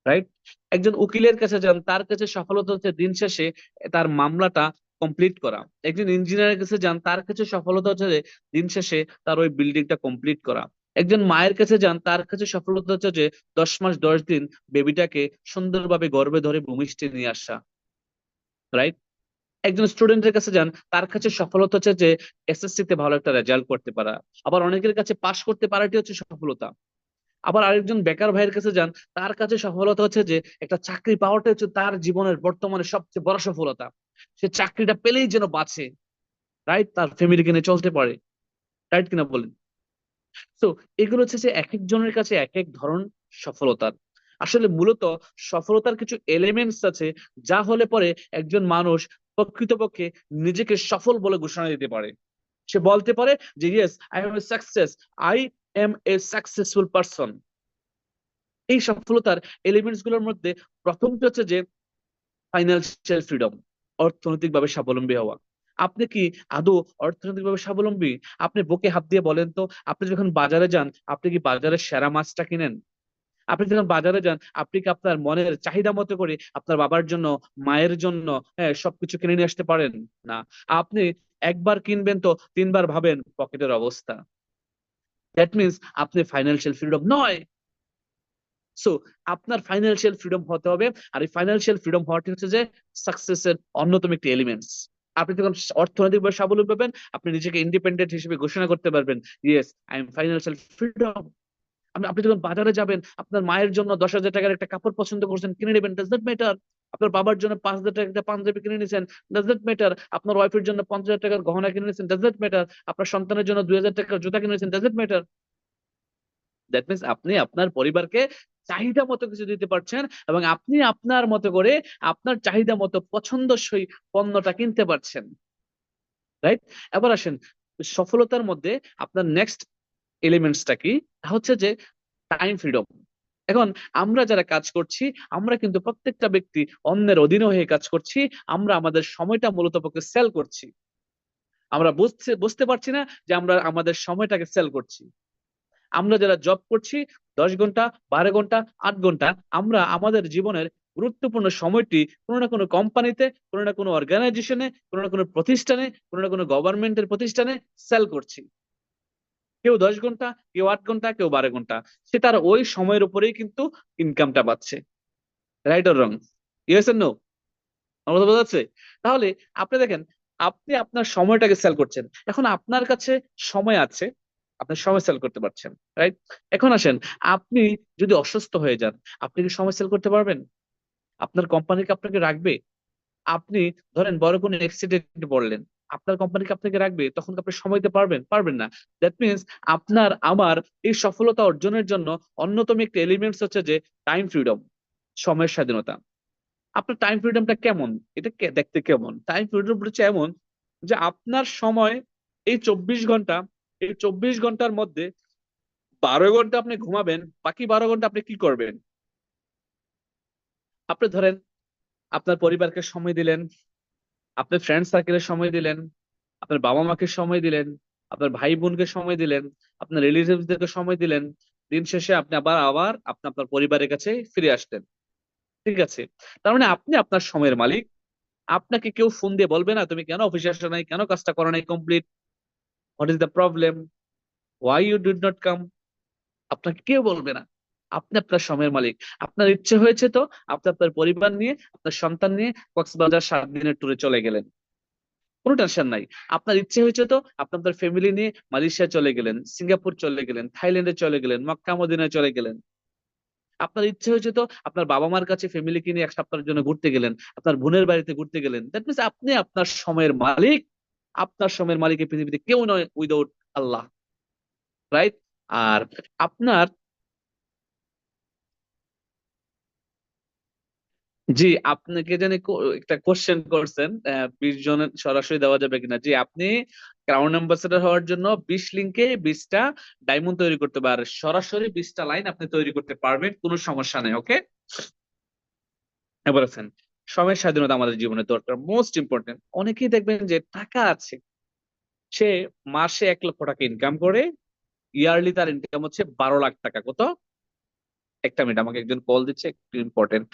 রাইট? একজন উকিলের কাছে যান, তার কাছে সফলতা হচ্ছে দিন শেষে তার মামলাটা কমপ্লিট করা। একজন ইঞ্জিনিয়ারের কাছে যান, তার কাছে সফলতা হচ্ছে যে দিন শেষে তার ওই বিল্ডিংটা কমপ্লিট করা। একজন মায়ের কাছে যান, তার কাছে সফলতা হচ্ছে যে 10 মাস 10 দিন বেবিটাকে সুন্দরভাবে গর্ভে ধরে ভূমিষ্ঠে নিয়ে আসা, রাইট? একজন স্টুডেন্টের কাছে যান, তার কাছে সফলতা হচ্ছে যে এসএসসি তে ভালো একটা রেজাল্ট করতে পারা। আবার অনেকের কাছে পাশ করতে পারাটি হচ্ছে সফলতা। আবার আরেকজন বেকার ভাইয়ের কাছে যান, তার কাছে সফলতা হচ্ছে যে একটা চাকরি পাওয়াটা হচ্ছে তার জীবনের বর্তমানে সবচেয়ে বড় সফলতা। সে চাকরিটা পেলেই যেন বাঁচে, রাইট? তার ফ্যামিলিকে নিয়ে চলতে পারে, রাইট কিনা বলেন? তো এগুলো হচ্ছে যে এক একজনের কাছে এক এক ধরন সফলতার। আসলে মূলত সফলতার কিছু এলিমেন্টস আছে, যা হলে পরে একজন মানুষ প্রকৃতপক্ষে নিজেকে সফল বলে ঘোষণা দিতে পারে। সে বলতে পারে যে yes, I M A success, I M a successful person. এই সফলতার এলিমেন্টস গুলোর মধ্যে প্রথমটি হচ্ছে যে ফাইন্যান্সিয়াল ফ্রিডম, অর্থনৈতিকভাবে স্বাবলম্বী হওয়া। আপনি কি আদৌ অর্থনৈতিকভাবে স্বাবলম্বী? আপনি বুকে হাত দিয়ে বলেন তো, আপনি যখন বাজারে যান, আপনি কি বাজারের সেরা মাছটা কিনেন? আপনি যখন বাজারে যান, আপনি কি আপনার মনের চাহিদা মতো করে আপনার বাবার জন্য, মায়ের জন্য, হ্যাঁ, সবকিছু কিনে নিয়ে আসতে পারেন? না। আপনি একবার কিনবেন তো 3বার ভাবেন পকেটের অবস্থা। দ্যাট মিনস আপনি ফাইন্যান্সিয়াল ফ্রিডম নয়। সো আপনার ফাইন্যান্সিয়াল ফ্রিডম হতে হবে। আর এই ফাইন্যান্সিয়াল ফ্রিডম হওয়াটি হচ্ছে যে সাকসেসের অন্যতম একটি এলিমেন্টস। আপনি যখন অর্থনৈতিকভাবে স্বাবলম্বী হবেন, আপনি নিজেকে ইন্ডিপেন্ডেন্ট হিসেবে ঘোষণা করতে পারবেন, yes, I am financial freedom. আপনি যখন বাজারে যাবেন, আপনার মায়ের জন্য 10,000 টাকার একটা কাপড় পছন্দ করছেন, কিনে নেবেন, ডাজ নট ম্যাটার। আপনার বাবার জন্য 5,000 টাকার একটা পাঞ্জাবি কিনে নিয়েছেন, ডাজ নট ম্যাটার। আপনার ওয়াইফের জন্য 50,000 টাকার গহনা কিনে নিয়েছেন, ডাজ নট ম্যাটার। আপনার সন্তানের জন্য 2,000 টাকার জুতা কিনে নিয়েছেন, does not matter. That means আপনি আপনার পরিবারকে চাহিদা মতো কিছু দিতে পারছেন, এবং আপনি আপনার মতো করে আপনার চাহিদা মতো পছন্দসই পণ্যটা কিনতে পারছেন, রাইট? এবার আসেন সফলতার মধ্যে আপনার নেক্সট এলিমেন্টসটা কি? তা হচ্ছে যে টাইম ফ্রিডম। এখন আমরা যারা কাজ করছি, আমরা কিন্তু প্রত্যেকটা ব্যক্তি অন্যের অধীনে হয়ে কাজ করছি। আমরা আমাদের সময়টা মূলত পক্ষে সেল করছি। আমরা বুঝতে পারছি না যে আমরা আমাদের সময়টাকে সেল করছি। আমরা যারা জব করছি 10 ঘন্টা, 12 ঘন্টা, 8 ঘন্টা, আমরা আমাদের জীবনের গুরুত্বপূর্ণ সময়টি কোনো না কোনো কোম্পানিতে, কোনো না কোনো অর্গানাইজেশনে, কোনো না কোনো প্রতিষ্ঠানে, কোনো না কোনো গভর্নমেন্টের প্রতিষ্ঠানে সেল করছি। কেউ 10 ঘন্টা, কেউ 8 ঘন্টা, কেউ 12 ঘন্টা। সে তার ওই সময়ের উপরেই কিন্তু ইনকামটা পাচ্ছে, রাইট অর রং? ইয়েস এর নো? আমার কথা বোঝা যাচ্ছে? তাহলে আপনি দেখেন, আপনি আপনার সময়টাকে সেল করছেন। এখন আপনার কাছে সময় আছে, আপনি সময় সেল করতে পারছেন, রাইট? এখন আসেন, আপনি যদি অসুস্থ হয়ে যান, আপনি কি সময় সেল করতে পারবেন? আপনার কোম্পানি কি আপনাকে রাখবে? আপনি ধরেন বড় কোনো অ্যাক্সিডেন্টে পড়লেন, আপনার কোম্পানি কি আপনাকে রাখবে? তখন কি আপনি সময় দিতে পারবেন? পারবেন না। দ্যাট মিনস আপনার আমার এই সফলতা অর্জনের জন্য অন্যতম একটি এলিমেন্টস হচ্ছে যে টাইম ফ্রিডম, সময়ের স্বাধীনতা। আপনার টাইম ফ্রিডমটা কেমন? এটা দেখতে কেমন? টাইম ফ্রিডম হচ্ছে এমন যে আপনার সময় এই 24 ঘন্টা, এই 24 ঘন্টার মধ্যে 12 ঘন্টা আপনি ঘুমাবেন, বাকি 12 ঘন্টা আপনি কি করবেন? আপনি ধরেন আপনার পরিবারকে সময় দিলেন, আপনার ফ্রেন্ড সার্কেলের সময় দিলেন, আপনার বাবা মাকে সময় দিলেন, আপনার ভাই বোনকে সময় দিলেন, আপনার রিলেটিভসদেরকে সময় দিলেন। দিন শেষে আপনি আবার আবার আপনি আপনার পরিবারের কাছে ফিরে আসলেন। ঠিক আছে? তার মানে আপনি আপনার সময়ের মালিক। আপনাকে কেউ ফোন দিয়ে বলবে না তুমি কেন অফিসে আসো নাই, কেন কাজটা করো নাই complete, what is the problem, why you did not come. আপনাকে কেউ বলবে না। আপনি আপনার সময়ের মালিক। আপনার ইচ্ছে হয়েছে তো আপনি আপনার পরিবার নিয়ে, আপনার সন্তান নিয়ে কক্সবাজার 7 দিনের ট্যুরে চলে গেলেন। কোনো টেনশন নাই। আপনার ইচ্ছে হয়েছে তো আপনি আপনার ফ্যামিলি নিয়ে মালয়েশিয়া চলে গেলেন, সিঙ্গাপুর চলে গেলেন, থাইল্যান্ডে চলে গেলেন, মক্কা মদিনায় চলে গেলেন। আপনার ইচ্ছে হয়েছে তো আপনার বাবা মার কাছে ফ্যামিলিকে নিয়ে এক সপ্তাহের জন্য ঘুরতে গেলেন, আপনার বোনের বাড়িতে ঘুরতে গেলেন। দ্যাট মিনস আপনি আপনার সময়ের মালিক। আপনার সময়ের মালিক এই পৃথিবীতে কেউ নয় উইদাউট আল্লাহ, রাইট? আর আপনার, জি, আপনাকে জানি একটা কোশ্চেন করছেন 20 জনের সরাসরি দেওয়া যাবে কিনা। জি, আপনি ক্রাউন অ্যাম্বাসেডর হওয়ার জন্য 20 লিঙ্কে 20টা ডায়মন্ড তৈরি করতে পারেন, সরাসরি 20টা লাইন আপনি তৈরি করতে পারবেন, কোনো সমস্যা নেই। ওকে, এবার আছেন, সময়ের স্বাধীনতা আমাদের জীবনে দরকার, মোস্ট ইম্পর্টেন্ট। অনেকেই দেখবেন যে টাকা আছে, সে মাসে 1 লক্ষ টাকা ইনকাম করে, ইয়ারলি তার ইনকাম হচ্ছে 12 লাখ টাকা। কত? একটা মিনিট, আমাকে একজন কল দিচ্ছে, একটু ইম্পর্টেন্ট।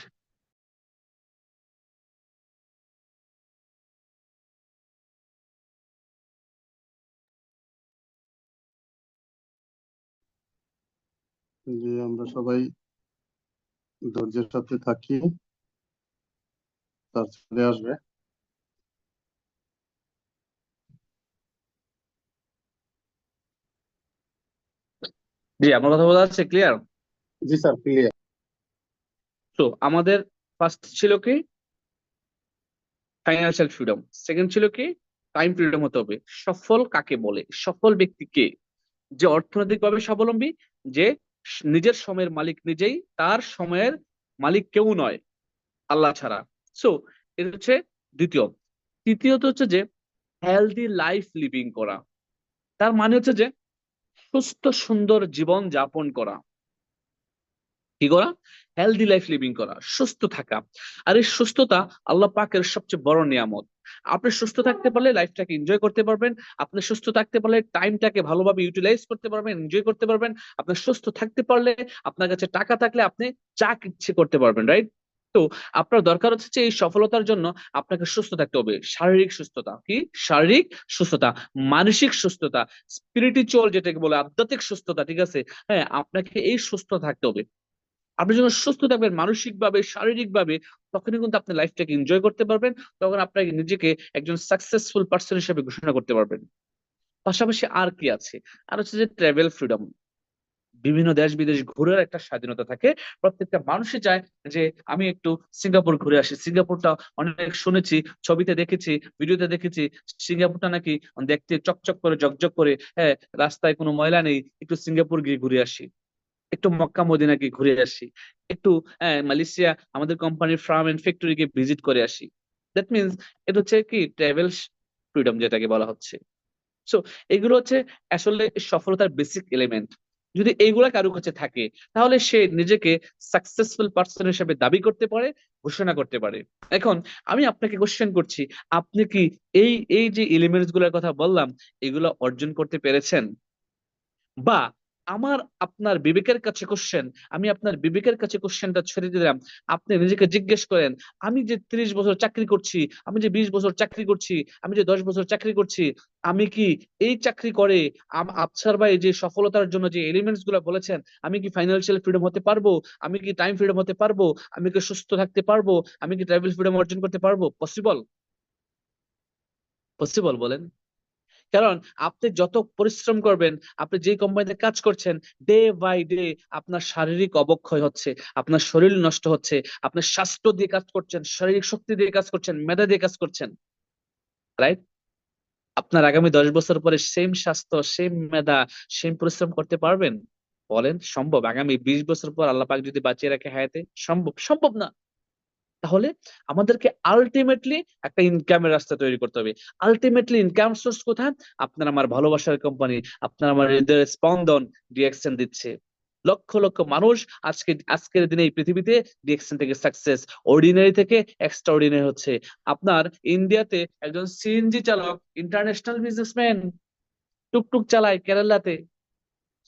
যে আমরা সবাই ধৈর্যের সাথে থাকি, তার চলে আসবে। জি, আমার কথা বলা যাচ্ছে ক্লিয়ার? জি স্যার, ক্লিয়ার। তো আমাদের ফার্স্ট ছিল কি ফাইন্যান্সিয়াল ফ্রিডম, সেকেন্ড ছিল কি টাইম ফ্রিডম হতে হবে। সফল কাকে বলে? সফল ব্যক্তি কে? যে অর্থনৈতিকভাবে স্বাবলম্বী, যে নিজের সময়ের মালিক নিজেই, তার সময়ের মালিক কেউ নয় আল্লাহ ছাড়া। সো এটা হচ্ছে দ্বিতীয়। তৃতীয়ত হচ্ছে যে হেলদি লাইফ লিভিং করা, তার মানে হচ্ছে যে সুস্থ সুন্দর জীবন যাপন করা। কি করা? হেলদি লাইফ লিভিং করা, সুস্থ থাকা। আর এই সুস্থতা আল্লাহ পাকের সবচেয়ে বড় নিয়ামত। আপনি সুস্থ থাকতে পারলে লাইফটাকে এনজয় করতে পারবেন। আপনি সুস্থ থাকতে পারলে টাইমটাকে ভালোভাবে ইউটিলাইজ করতে পারবেন, এনজয় করতে পারবেন। আপনি সুস্থ থাকতে পারলে, আপনার কাছে টাকা থাকলে আপনি যা ইচ্ছে করতে পারবেন, রাইট? তো আপনার দরকার হচ্ছে যে এই সফলতার জন্য আপনাকে সুস্থ থাকতে হবে। শারীরিক সুস্থতা কি? শারীরিক সুস্থতা, মানসিক সুস্থতা, স্পিরিচুয়াল যেটাকে বলে আধ্যাত্মিক সুস্থতা, ঠিক আছে? হ্যাঁ, আপনাকে এই সুস্থ থাকতে হবে। আপনি যখন সুস্থ থাকবেন মানসিক ভাবে, শারীরিক ভাবে, তখনই কিন্তু আপনি লাইফটাকে এনজয় করতে পারবেন। তখন আপনাকে নিজেকে একজন সাকসেসফুল পার্সন হিসেবে ঘোষণা করতে পারবেন। পাশাপাশি আর কি আছে? আর হচ্ছে যে ট্রাভেল ফ্রিডম, বিভিন্ন দেশ বিদেশ ঘোরার একটা স্বাধীনতা থাকে। প্রত্যেকটা মানুষই চায় যে আমি একটু সিঙ্গাপুর ঘুরে আসি। সিঙ্গাপুরটা অনেক শুনেছি, ছবিতে দেখেছি, ভিডিওতে দেখেছি, সিঙ্গাপুরটা নাকি দেখতে চকচক করে, জকজক করে। হ্যাঁ, রাস্তায় কোনো ময়লা নেই। একটু সিঙ্গাপুর গিয়ে ঘুরে আসি, একটু মক্কা মদিনা গিয়ে ঘুরে আসি, একটু মালয়েশিয়া আমাদের কোম্পানির ফার্ম এন্ড ফ্যাক্টরি গিয়ে ভিজিট করে আসি। দ্যাট মিনস এটা হচ্ছে কি ট্রাভেল ফ্রিডম যেটাকে বলা হচ্ছে। সো এগুলো হচ্ছে আসলে সফলতার বেসিক এলিমেন্ট। যদি এইগুলা কারো কাছে থাকে, তাহলে সে নিজেকে সাকসেসফুল পার্সন হিসেবে দাবি করতে পারে, ঘোষণা করতে পারে। এখন আমি আপনাকে কোশ্চেন করছি, আপনি কি এই এই যে এলিমেন্টস গুলোর কথা বললাম, এগুলো অর্জন করতে পেরেছেন? বা আমার আপনার বিবেকের কাছে কোশ্চেন, আমি আপনার বিবেকের কাছে কোশ্চেনটা ছেড়ে দিলাম, আপনি নিজেকে জিজ্ঞেস করেন, আমি যে 30 বছর চাকরি করছি, আমি যে 20 বছর চাকরি করছি, আমি যে 10 বছর চাকরি করছি, আমি কি এই চাকরি করে আফসার ভাই যে সফলতার জন্য যে এলিমেন্টস গুলো বলেছেন, আমি কি ফাইন্যান্সিয়াল ফ্রিডম হতে পারবো? আমি কি টাইম ফ্রিডম হতে পারবো? আমি কি সুস্থ থাকতে পারবো? আমি কি ট্রাভেল ফ্রিডম অর্জন করতে পারবো? পসিবল? পসিবল বলেন? কারণ আপনি যত পরিশ্রম করবেন, আপনি যে কোম্পানিতে কাজ করছেন, ডে বাই ডে আপনার শারীরিক অবক্ষয় হচ্ছে, আপনার শরীর নষ্ট হচ্ছে, আপনার স্বাস্থ্য দিয়ে কাজ করছেন, শারীরিক শক্তি দিয়ে কাজ করছেন, মেধা দিয়ে কাজ করছেন, রাইট? আপনার আগামী 10 বছর পরে সেম স্বাস্থ্য, সেম মেধা, সেম পরিশ্রম করতে পারবেন? বলেন সম্ভব? আগামী 20 বছর পর আল্লাহ পাক যদি বাঁচিয়ে রাখে হায়াতে, সম্ভব? সম্ভব না। তাহলে আমাদেরকে আলটিমেটলি একটা ইনকামের রাস্তা তৈরি করতে হবে। আলটিমেটলি ইনকাম সোর্স কোথায়? আপনার আমার ভালোবাসার কোম্পানি, আপনার আমার হৃদয়ের স্পন্দন ডিএক্সএন দিচ্ছে। লক্ষ লক্ষ মানুষ আজকের দিনে এই পৃথিবীতে ডিএক্সএন থেকে সাকসেস, অর্ডিনারি থেকে এক্সট্রা অর্ডিনারি হচ্ছে। আপনার ইন্ডিয়াতে একজন সিএনজি চালক, ইন্টারন্যাশনাল বিজনেসম্যান, টুকটুক চালায় কেরালাতে,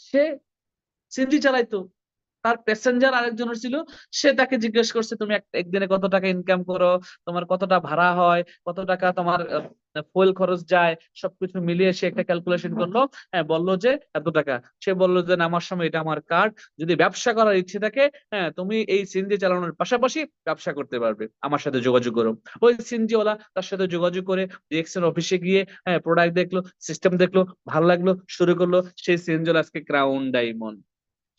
সে সিএনজি চালাইতো, তার প্যাসেঞ্জার আরেকজনের ছিল, সে তাকে জিজ্ঞেস করছে তুমি একদিনে কত টাকা ইনকাম করো, তোমার কতটা ভাড়া হয়, কত টাকা তোমার ফুয়েল খরচ যায়, সবকিছু মিলিয়ে সে একটা ক্যালকুলেশন করলো। হ্যাঁ, বললো যে এত টাকা। সে বললো যে নামার সময় এটা আমার কার্ড, যদি ব্যবসা করার ইচ্ছে থাকে, হ্যাঁ, তুমি এই সিএনজি চালানোর পাশাপাশি ব্যবসা করতে পারবে, আমার সাথে যোগাযোগ করো। ওই সিএনজি ওয়ালা তার সাথে যোগাযোগ করে ডিএক্সএন অফিসে গিয়ে, হ্যাঁ, প্রোডাক্ট দেখলো, সিস্টেম দেখলো, ভালো লাগলো, শুরু করলো। সেই সিএনজি ওয়ালা আজকে ক্রাউন ডায়মন্ড।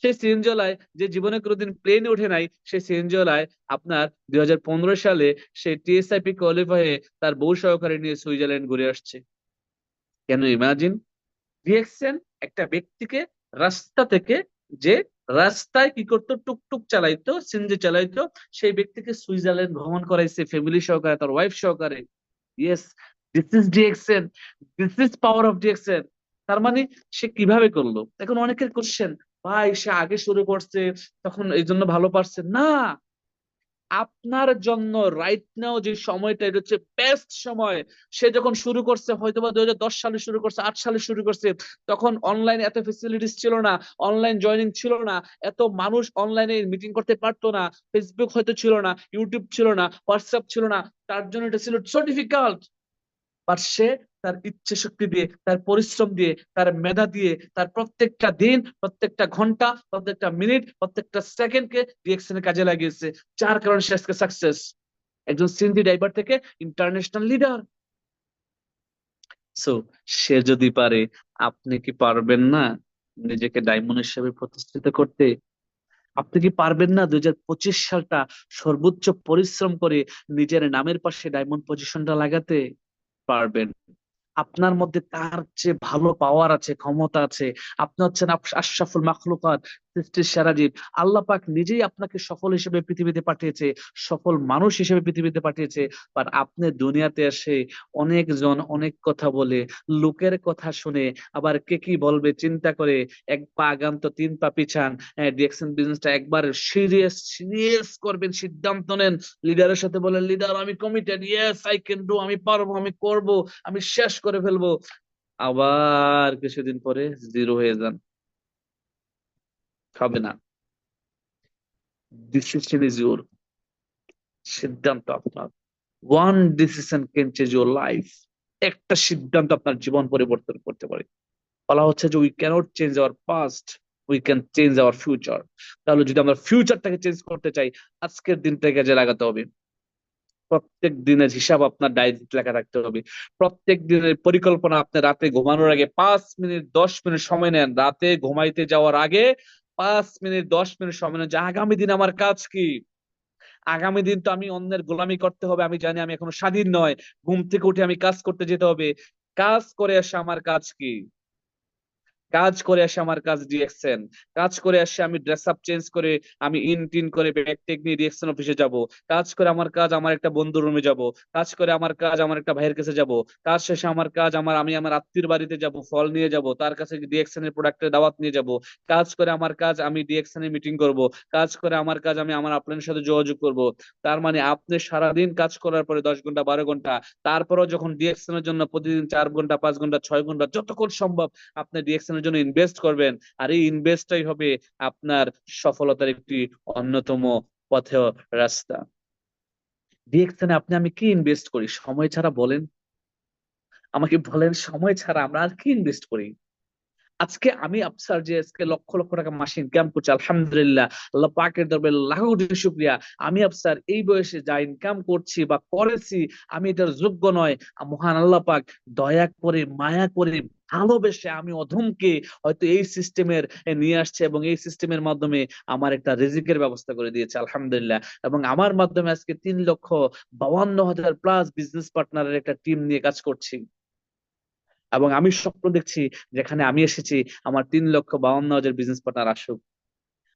সেই সিএনজিওলায় যে জীবনে কোনোদিন প্লেনে ওঠে নাই, সেই সিএনজিওলায় আপনার 2015 সালে সে টিএসআইপি কোয়ালিফাই হয়ে তার বউ সহকারে নিয়ে সুইজারল্যান্ড ঘুরে আসছে। কেন ইমাজিন, ডিএক্সএন একটা ব্যক্তিকে রাস্তা থেকে, যে রাস্তায় কি করতো, টুকটুক চালাইতো, সিএনজি চালাইতো, সেই ব্যক্তিকে সুইজারল্যান্ড ভ্রমণ করাইছে ফ্যামিলি সহকারে, তার ওয়াইফ সহকারে। Yes, this is DXN, this is power of DXN. তার মানে সে কিভাবে করলো? এখন অনেকের কোশ্চেন, ভাই সে আগে শুরু করছে তখন এই জন্য ভালো পারছে না। আপনার জন্য রাইট নাও যে সময়টা, এটা হচ্ছে বেস্ট সময়। সে যখন শুরু করছে, হয়তোবা 2010 সালে শুরু করছে, 8 সালে শুরু করছে, তখন অনলাইন এত ফেসিলিটিস ছিল না, অনলাইন জয়নিং ছিল না, এত মানুষ অনলাইনে মিটিং করতে পারতো না, ফেসবুক হয়তো ছিল না, ইউটিউব ছিল না, হোয়াটসঅ্যাপ ছিল না, তার জন্য এটা ছিল সো ডিফিকাল্ট। বাট সে তার ইচ্ছে শক্তি দিয়ে, তার পরিশ্রম দিয়ে, তার মেধা দিয়ে, তার প্রত্যেকটা দিন, প্রত্যেকটা ঘন্টা, প্রত্যেকটা মিনিট, প্রত্যেকটা সেকেন্ডকে ডিএক্সএন এর কাজে লাগিয়েছে, যার কারণে সে আজকে সাকসেস। একজন সিএনজি ড্রাইভার থেকে ইন্টারন্যাশনাল লিডার। সো সে যদি পারে, আপনি কি পারবেন না নিজেকে ডায়মন্ড হিসেবে প্রতিষ্ঠিত করতে? আপনি কি পারবেন না 2025 সালটা সর্বোচ্চ পরিশ্রম করে নিজের নামের পাশে ডায়মন্ড পজিশনটা লাগাতে? পারবেন। আপনার মধ্যে তার চেয়ে ভালো পাওয়ার আছে, ক্ষমতা আছে। আপনি হচ্ছেন আশরাফুল মাখলুকাত, সৃষ্টির সেরা জীব। আল্লাহ পাক নিজেই আপনাকে সফল হিসেবে পৃথিবীতে পাঠিয়েছে, সফল মানুষ হিসেবে পৃথিবীতে পাঠিয়েছে। বাট আপনি দুনিয়াতে এসে অনেকজন অনেক কথা বলে, লোকের কথা শুনে, আবার কে কি বলবে চিন্তা করে এক পা আগাম তো 3 পা পিছান। ডিএক্সএন বিজনেসটা একবার সিরিয়াস সিরিয়াস করবেন, সিদ্ধান্ত নেন, লিডারের সাথে বলেন লিডার আমি committed, yes I can do, আমি পারবো, আমি করব, আমি শেষ করে ফেলবো। আবার কিছুদিন পরে জিরো হয়ে যান, হবে না। ডিসিশন ইজ ইউর, সিদ্ধান্ত আপনার। One decision can change your life. একটা সিদ্ধান্ত আপনার জীবন পরিবর্তন করতে পারে। বলা হচ্ছে যে we cannot change our past, we can change our future. তাহলে যদি আমরা ফিউচারটাকে চেঞ্জ করতে চাই, আজকের দিনটাকে কাজে লাগাতে হবে। প্রত্যেক দিনের হিসাব আপনার ডায়েরিতে লেখা রাখতে হবে। প্রত্যেক দিনের পরিকল্পনা। আপনি রাতে ঘুমানোর আগে 5 মিনিট 10 মিনিট সময় নেন, রাতে ঘুমাইতে যাওয়ার আগে 5 মিনিট 10 মিনিট সময় নেন যে আগামী দিন আমার কাজ কি। আগামী দিন তো আমি অন্যের গোলামি করতে হবে, আমি জানি আমি এখনো স্বাধীন নয়। ঘুম থেকে উঠে আমি কাজ করতে যেতে হবে। কাজ করে আসে আমার কাজ কি? কাজ করে আসে আমার কাজ ডিএক্সএন। কাজ করে আসে আমি ড্রেস আপ চেঞ্জ করে, আমি ইন টিন করে ব্যাগ টেক নিয়ে ডিএক্সএন অফিসে যাব। কাজ করে আমার কাজ আমার একটা বন্ধুর রুমে যাব। কাজ করে আমার কাজ আমার একটা ভাইয়ের কাছে যাব। কাজ শেষে আমার কাজ আমি আমার আত্মীয়র বাড়িতে যাব, ফল নিয়ে যাব, তার কাছে ডিএক্সএন এর প্রোডাক্টের দাওয়াত নিয়ে যাব। কাজ করে আমার কাজ আমি ডিএক্সএন এর মিটিং করব। কাজ করে আমার কাজ আমি আমার আপলাইনের সাথে যোগাযোগ করব। তার মানে আপনি সারাদিন কাজ করার পরে 10 ঘন্টা 12 ঘন্টা, তারপরেও যখন ডিএক্সএন এর জন্য প্রতিদিন 4 ঘন্টা 5 ঘন্টা 6 ঘন্টা যতক্ষণ সম্ভব আপনি ডিএক্সএন এর জন্য ইনভেস্ট করবেন। আর এই ইনভেস্টটাই হবে আপনার সফলতার একটি অন্যতম পথেয় রাস্তা। ডিএক্সএন আপনি আমি কি ইনভেস্ট করি সময় ছাড়া? বলেন, আমাকে বলেন, সময় ছাড়া আমরা আর কি ইনভেস্ট করি? আজকে আমি আফসার যে আজকে লক্ষ লক্ষ টাকা মাসে ইনকাম করছি, আলহামদুলিল্লাহ, আল্লাহ পাকের দরবারে লাখো কোটি শুকরিয়া। আমি আফসার এই বয়সে যা ইনকাম করছি বা করেছি, আমি এটার যোগ্য নয়। মহান আল্লাহ পাক দয়া করে, মায়া করে, ভালোবেসে আমি অধমকে হয়তো এই সিস্টেমের নিয়ে আসছে, এবং এই সিস্টেমের মাধ্যমে আমার একটা রিজিকের ব্যবস্থা করে দিয়েছে, আলহামদুলিল্লাহ। এবং আমার মাধ্যমে আজকে 3,52,000 প্লাস বিজনেস পার্টনারের একটা টিম নিয়ে কাজ করছি। এবং আমি স্বপ্ন দেখছি, যেখানে আমি এসেছি আমার 3,52,000 বিজনেস পার্টনার আসুক।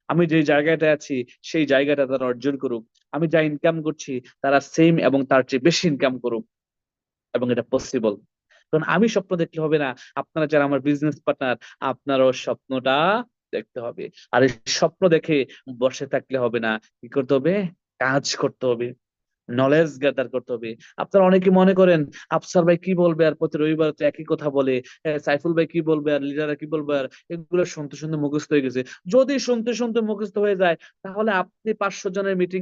আমি যে জায়গাটা আছি সেই জায়গাটা তারা অর্জন করুক। আমি যা ইনকাম করছি তারা সেম এবং তার চেয়ে বেশি ইনকাম করুক। এবং এটা পসিবল। কারণ আমি স্বপ্ন দেখলে হবে না, আপনারা যারা আমার বিজনেস পার্টনার, আপনারও স্বপ্নটা দেখতে হবে। আর এই স্বপ্ন দেখে বসে থাকলে হবে না, কি করতে হবে? কাজ করতে হবে। নলেজ গ্যাদার করতে হবে। আপনারা অনেকে মনে করেন আফসার ভাই কি বলবে, আর প্রতি রবিবার তো একই কথা বলে, সাইফুল ভাই কি বলবে, আর লিডাররা কি বলবে, আর এগুলো শুনতে শুনতে মুখস্থ হয়ে গেছে। যদি শুনতে শুনতে মুখস্থ হয়ে যায়, তাহলে আপনি 500 জনের মিটিং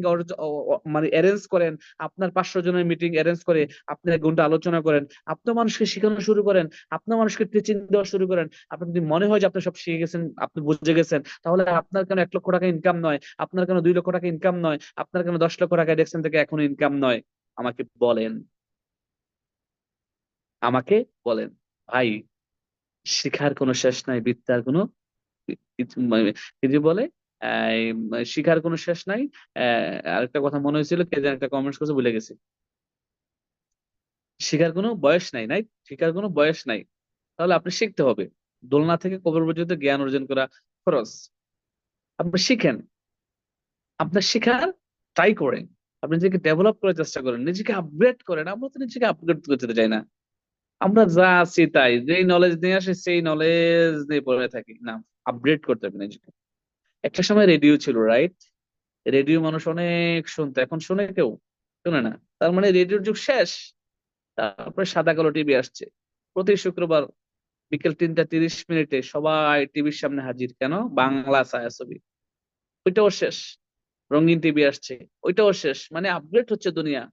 মানে অ্যারেঞ্জ করেন, আপনার 500 জনের মিটিং অ্যারেঞ্জ করে আপনি 1 ঘন্টা আলোচনা করেন, আপনার মানুষকে শেখানো শুরু করেন, আপনার মানুষকে টিচিং দেওয়া শুরু করেন। আপনার যদি মনে হয় যে আপনি সব শিখে গেছেন, আপনি বুঝে গেছেন, তাহলে আপনার কেন 1 লক্ষ টাকা ইনকাম নয়, আপনার কেন 2 লক্ষ টাকা ইনকাম নয়, আপনার কেন 10 লক্ষ টাকা দেখছেন থেকে এখনো ইনকাম নয়? আমাকে বলেন, আমাকে বলেন। ভাই, শিখার কোনো শেষ নাই, বিদ্যার কোনো কি যে বলে, শিখার কোনো শেষ নাই। আরেকটা কথা মনে হয়েছিল, কে যেন একটা কমেন্টস করছে, ভুলে গেছি। শিখার কোনো বয়স নাই, নাই, শিখার কোনো বয়স নাই। তাহলে আপনি শিখতে হবে। দোলনা থেকে কবর পর্যন্ত জ্ঞান অর্জন করা খরচ। আপনি শিখেন, আপনার শেখার ট্রাই করেন, আপনি নিজেকে ডেভেলপ করার চেষ্টা করেন, নিজেকে আপগ্রেড করেন। আমরা তো নিজেকে আপগ্রেড করতে চাই না, আমরা যা আছি তাই, যেই নলেজ নিয়ে আসে সেই নলেজ নিয়ে পড়ে থাকি না। আপগ্রেড করতে হবে নিজেকে। একটা সময় রেডিও ছিল, রাইট? রেডিও মানুষ অনেক শুনতো, এখন শুনে কেউ? শুনে না। তার মানে রেডিওর যুগ শেষ। তারপরে সাদা কালো টিভি আসছে। প্রতি শুক্রবার বিকেল 3টা 30 মিনিটে সবাই টিভির সামনে হাজির, কেন? বাংলা ছায়াছবি। ওইটাও শেষ। রঙিন টিভি আসছে, ওইটাও শেষ। মানে আপগ্রেড হচ্ছে দুনিয়া।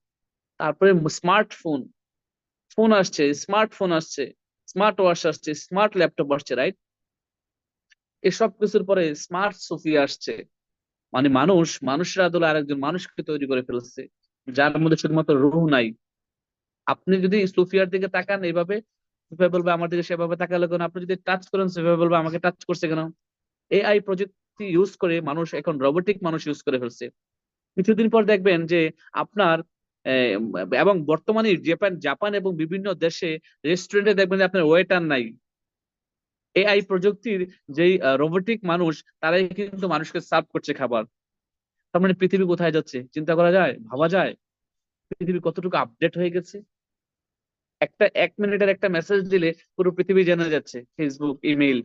তারপরে স্মার্টফোন, ফোন আসছে, স্মার্টফোন আসছে, স্মার্ট ওয়াচ আসছে, স্মার্ট ল্যাপটপ আসছে, রাইট? এসব কিছুর পরে স্মার্ট সোফিয়া আসছে। মানে মানুষের আদলে আরেকজন মানুষকে তৈরি করে ফেলছে, যার মধ্যে শুধুমাত্র রূহ নাই। আপনি যদি সোফিয়ার দিকে তাকান এইভাবে, সোফিয়া বলবে আমার দিকে সেভাবে তাকালে কেন? আপনি যদি টাচ করেন, সোফিয়া বলবে আমাকে টাচ করছে কেন? এআই প্রযুক্তি ইউজ করে মানুষ এখন রোবোটিক মানুষ ইউজ করে ফেলছে। কিছুদিন পর দেখবেন যে আপনার আহ, এবং বর্তমানে জাপান জাপান এবং বিভিন্ন দেশে রেস্টুরেন্টে দেখবেন যে আপনার ওয়েটার নাই। এআই প্রযুক্তির যেই রোবোটিক মানুষ, তারাই কিন্তু মানুষকে সার্ভ করছে খাবার। তার মানে পৃথিবী কোথায় যাচ্ছে চিন্তা করা যায়, ভাবা যায়? পৃথিবী কতটুকু আপডেট হয়ে গেছে। একটা 1 মিনিটের একটা মেসেজ দিলে পুরো পৃথিবী জেনে যাচ্ছে, ফেসবুক, ইমেইল,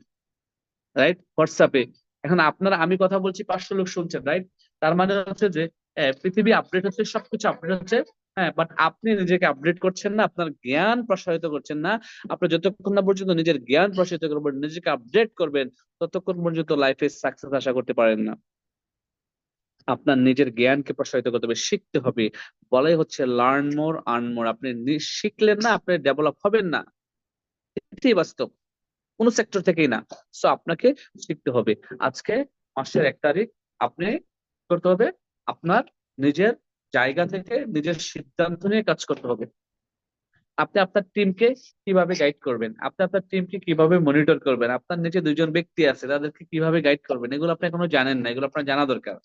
রাইট, হোয়াটসঅ্যাপে। এখন আপনারা, আমি কথা বলছি, 500 লোক শুনছেন, রাইট? তার মানে হচ্ছে যে পৃথিবী আপডেট হচ্ছে, সবকিছু আপডেট হচ্ছে। হ্যাঁ, বাট আপনি নিজেকে আপডেট করছেন না, আপনার জ্ঞান প্রসারিত করছেন না। আপনি যতক্ষণ না পর্যন্ত নিজের জ্ঞান প্রসারিত করবেন, নিজেকে আপডেট করবেন, ততক্ষণ পর্যন্ত লাইফে সাকসেস আশা করতে পারেন না। আপনার নিজের জ্ঞানকে প্রসারিত করতে হবে, শিখতে হবে। বলাই হচ্ছে লার্ন মোর আর্ন মোর। আপনি শিখলেন না, আপনি ডেভেলপ হবেন না। এটাই বাস্তব, কোন সেক্টর থেকেই না। সো আপনাকে শিখতে হবে। আজকে মাসের 1 তারিখ, আপনি করতে হবে আপনার নিজের জায়গা থেকে নিজের সিদ্ধান্ত নিয়ে কাজ করতে হবে। আপনি আপনার টিমকে কিভাবে গাইড করবেন, আপনি আপনার টিমকে কিভাবে মনিটর করবেন, আপনার নিচে 2 জন ব্যক্তি আছে, তাদেরকে কিভাবে গাইড করবেন, এগুলো আপনি এখনো জানেন না। এগুলো আপনার জানা দরকার।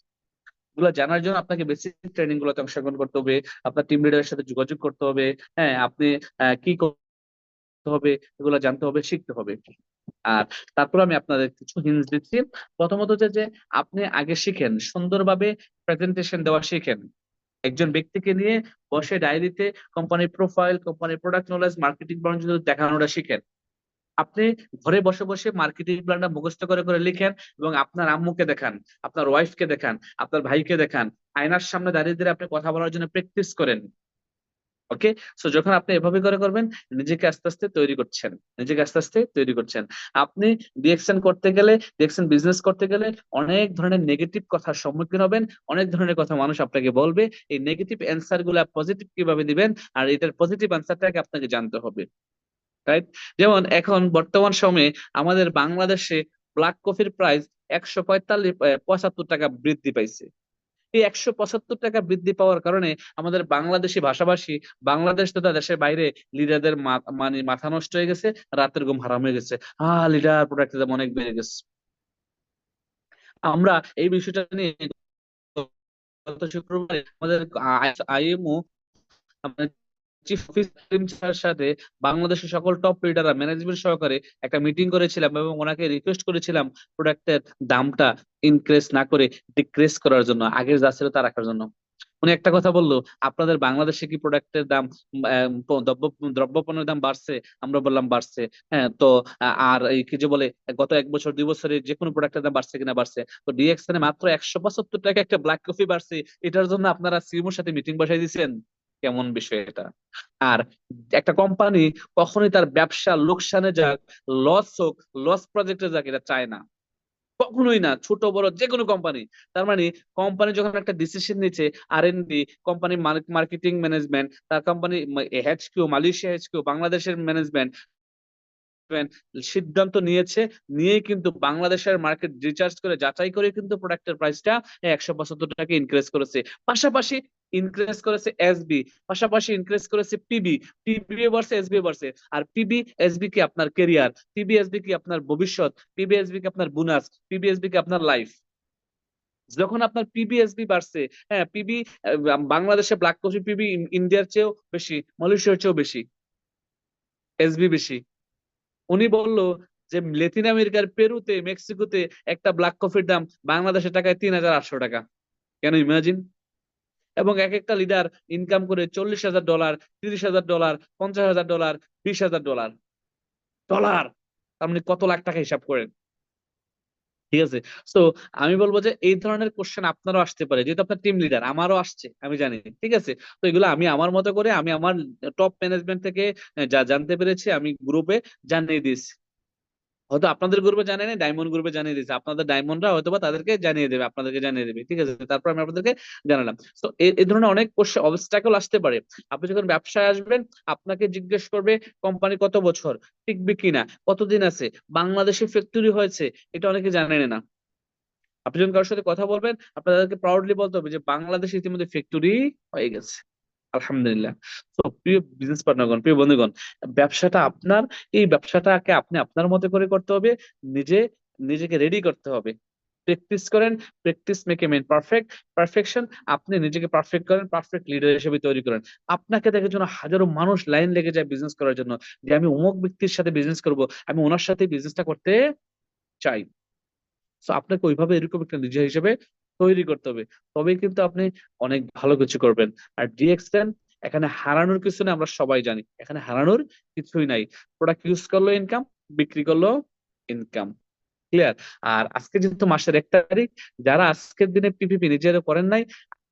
এগুলো জানার জন্য আপনাকে বেসিক ট্রেনিং গুলোতে অংশগ্রহণ করতে হবে, আপনার টিম লিডারের সাথে যোগাযোগ করতে হবে। হ্যাঁ, আপনি কি করতে হবে, এগুলো জানতে হবে, শিখতে হবে। আর তারপর আমি আপনাদের কিছু হিন্টস দিচ্ছি। প্রথমত হচ্ছে যে আপনি আগে শিখেন সুন্দরভাবে প্রেজেন্টেশন দেওয়া শিখেন। একজন ব্যক্তিকে নিয়ে বসে ডায়েরিতে কোম্পানির প্রোফাইল, কোম্পানির প্রোডাক্ট নলেজ, মার্কেটিং প্ল্যান দেখানোটা শিখেন। আপনি ঘরে বসে বসে মার্কেটিং প্ল্যানটা মুখস্থ করে করে লিখেন, এবং আপনার আম্মুকে দেখান, আপনার ওয়াইফকে দেখান, আপনার ভাইকে দেখান। আয়নার সামনে দাঁড়িয়ে দাঁড়িয়ে আপনি কথা বলার জন্য প্র্যাকটিস করেন। ওকে? সো যখন আপনি এভাবে করে করবেন, নিজেকে আস্তে আস্তে তৈরি করছেন, নিজেকে আস্তে আস্তে তৈরি করছেন। আপনি ডিরেকশন করতে গেলে, ডিরেকশন বিজনেস করতে গেলে অনেক ধরনের নেগেটিভ কথার সম্মুখীন হবেন, অনেক ধরনের কথা মানুষ আপনাকে বলবে। এই নেগেটিভ অ্যান্সার গুলা পজিটিভ কিভাবে দিবেন, আর এটার পজিটিভ অ্যান্সারটাকে আপনাকে জানতে হবে, রাইট? যেমন এখন বর্তমান সময়ে আমাদের বাংলাদেশে ব্ল্যাক কফির প্রাইস 145-75 টাকা বৃদ্ধি পাইছে। এই 175 টাকা বৃদ্ধি পাওয়ার কারণে আমাদের বাংলাদেশি ভাষাভাষী, বাংলাদেশ তথা দেশের বাইরে লিডারদের মানে মাথা নষ্ট হয়ে গেছে, রাতের ঘুম হারাম হয়ে গেছে। লিডার প্রোডাক্টের দাম অনেক বেড়ে গেছে। আমরা এই বিষয়টা নিয়ে গত শুক্রবারে আমাদের আইএমও, আমাদের চিফ অফিসার সাথে বাংলাদেশের সকল টপ লিডাররা ম্যানেজমেন্ট সহকারে একটা মিটিং করেছিলাম, এবং ওনাকে রিকোয়েস্ট করেছিলাম প্রোডাক্টের দামটা ইনক্রিজ না করে ডিক্রিজ করার জন্য, আগের যা ছিল তা রাখার জন্য। উনি একটা কথা বললো, আপনাদের বাংলাদেশে কি প্রোডাক্টের দাম দ্রব্যপণ্যের দাম বাড়ছে? আমরা বললাম বাড়ছে। হ্যাঁ, তো আর এই কি যে বলে গত 1 বছর 2 বছরে যে কোনো প্রোডাক্টের দাম বাড়ছে কিনা? বাড়ছে। তো ডিএক্সএন মাত্র 175 টাকা একটা ব্ল্যাক কফি বাড়ছে, এটার জন্য আপনারা সিমোর সাথে মিটিং বসাই দিয়েছেন? কেমন বিষয় এটা? আর একটা কোম্পানি কখনোই তার ব্যবসা লোকসানে যাক, লস হোক, লস প্রজেক্টে যাক, এটা চায় না, কখনোই না, ছোট বড় যে কোনো কোম্পানি। তার মানে কোম্পানি যখন একটা ডিসিশন নিচ্ছে, আর&ডি, কোম্পানি মার্কেটিং ম্যানেজমেন্ট, তার কোম্পানি এইচকিউ, মালয়েশিয়া এইচকিউ, বাংলাদেশের ম্যানেজমেন্ট সিদ্ধান্ত নিয়েছে, নিয়ে কিন্তু বাংলাদেশের মার্কেট রিসার্চ করে যাচাই করে কিন্তু প্রোডাক্টের প্রাইসটা 175 টাকা ইনক্রিজ করেছে। পাশাপাশি ইনক্রিজ করেছে এসবি, পাশাপাশি ইনক্রিজ করেছে পিবি, পিবি বাড়ছে, এসবি বাড়ছে। আর পিবি এসবি কি আপনার কেরিয়ার, পিবি এসবি কি আপনার ভবিষ্যৎ, পিবি এসবি কি আপনার বোনাস, পিবি এসবি কি আপনার লাইফ। যখন আপনার পিবিএসবি বাড়ছে, হ্যাঁ পিবি, বাংলাদেশে ব্ল্যাক কফি পিবি ইন্ডিয়ার চেয়েও বেশি, মালয়েশিয়ার চেয়েও বেশি, এসবি বেশি। উনি বলল যে লেতিন আমেরিকার পেরুতে, মেক্সিকোতে একটা ব্ল্যাক কফির দাম বাংলাদেশের টাকায় 3800 টাকা। কেন ইমাজিন? এবং এক একটা লিডার ইনকাম করে $40,000, $30,000, $50,000, $20,000 ডলার। তার মানে কত লাখ টাকা হিসাব করেন। ঠিক আছে। তো আমি বলবো যে এই ধরনের কোশ্চেন আপনারও আসতে পারে, যেহেতু আপনার টিম লিডার, আমারও আসছে, আমি জানি। ঠিক আছে। তো এগুলো আমি আমার মতো করে, আমি আমার টপ ম্যানেজমেন্ট থেকে যা জানতে পেরেছি আমি গ্রুপে জানিয়ে দিয়েছি। হয়তো আপনাদের গ্রুপে জানিয়ে নেই, ডায়মন্ড গ্রুপে জানিয়ে দিয়েছে, আপনাদের ডায়মন্ডরা হয়তো বা তাদেরকে জানিয়ে দেবে, আপনাদেরকে জানিয়ে দেবে। ঠিক আছে। তারপর আমি আপনাদেরকে জানালাম। তো এই ধরনের অনেক অবস্টাকল আসতে পারে। আপনি যখন ব্যবসায় আসবেন, আপনাকে জিজ্ঞেস করবে কোম্পানি কত বছর টিকবে কিনা, কতদিন আছে, বাংলাদেশে ফ্যাক্টরি হয়েছে, এটা অনেকে জানেন না। আপনি যখন কারোর সাথে কথা বলবেন, আপনাদেরকে প্রাউডলি বলতে হবে যে বাংলাদেশে ইতিমধ্যে ফ্যাক্টরি হয়ে গেছে, আলহামদুলিল্লাহ। তো প্রিয় বিজনেস পার্টনারগণ, প্রিয় বন্ধুগণ, ব্যবসাটা আপনার, এই ব্যবসাটাকে আপনি আপনার মতো করে করতে হবে, নিজে নিজেকে রেডি করতে হবে। প্র্যাকটিস করেন, practice make a man perfect, perfection. আপনি নিজেকে পারফেক্ট করেন, পারফেক্ট লিডার হিসেবে তৈরি করেন। আপনাকে দেখার জন্য হাজারো মানুষ লাইন লেগে যায় বিজনেস করার জন্য, যে আমি অমুক ব্যক্তির সাথে বিজনেস করব, আমি ওনার সাথে বিজনেসটা করতে চাই। তো আপনাকে ওইভাবে এরকম একটা নিজে হিসেবে তৈরি করতে হবে, তবেই কিন্তু আপনি অনেক ভালো কিছু করবেন। আর ডিএক্সএন, এখানে হারানোর কিছু নেই, আমরা সবাই জানি এখানে হারানোর কিছুই নাই। প্রোডাক্ট ইউজ করলো ইনকাম, বিক্রি করলো ইনকাম। ক্লিয়ার? আর আজকে যেহেতু মাসের 1 তারিখ, যারা আজকের দিনে পিপিপি নিজেরা করেন নাই,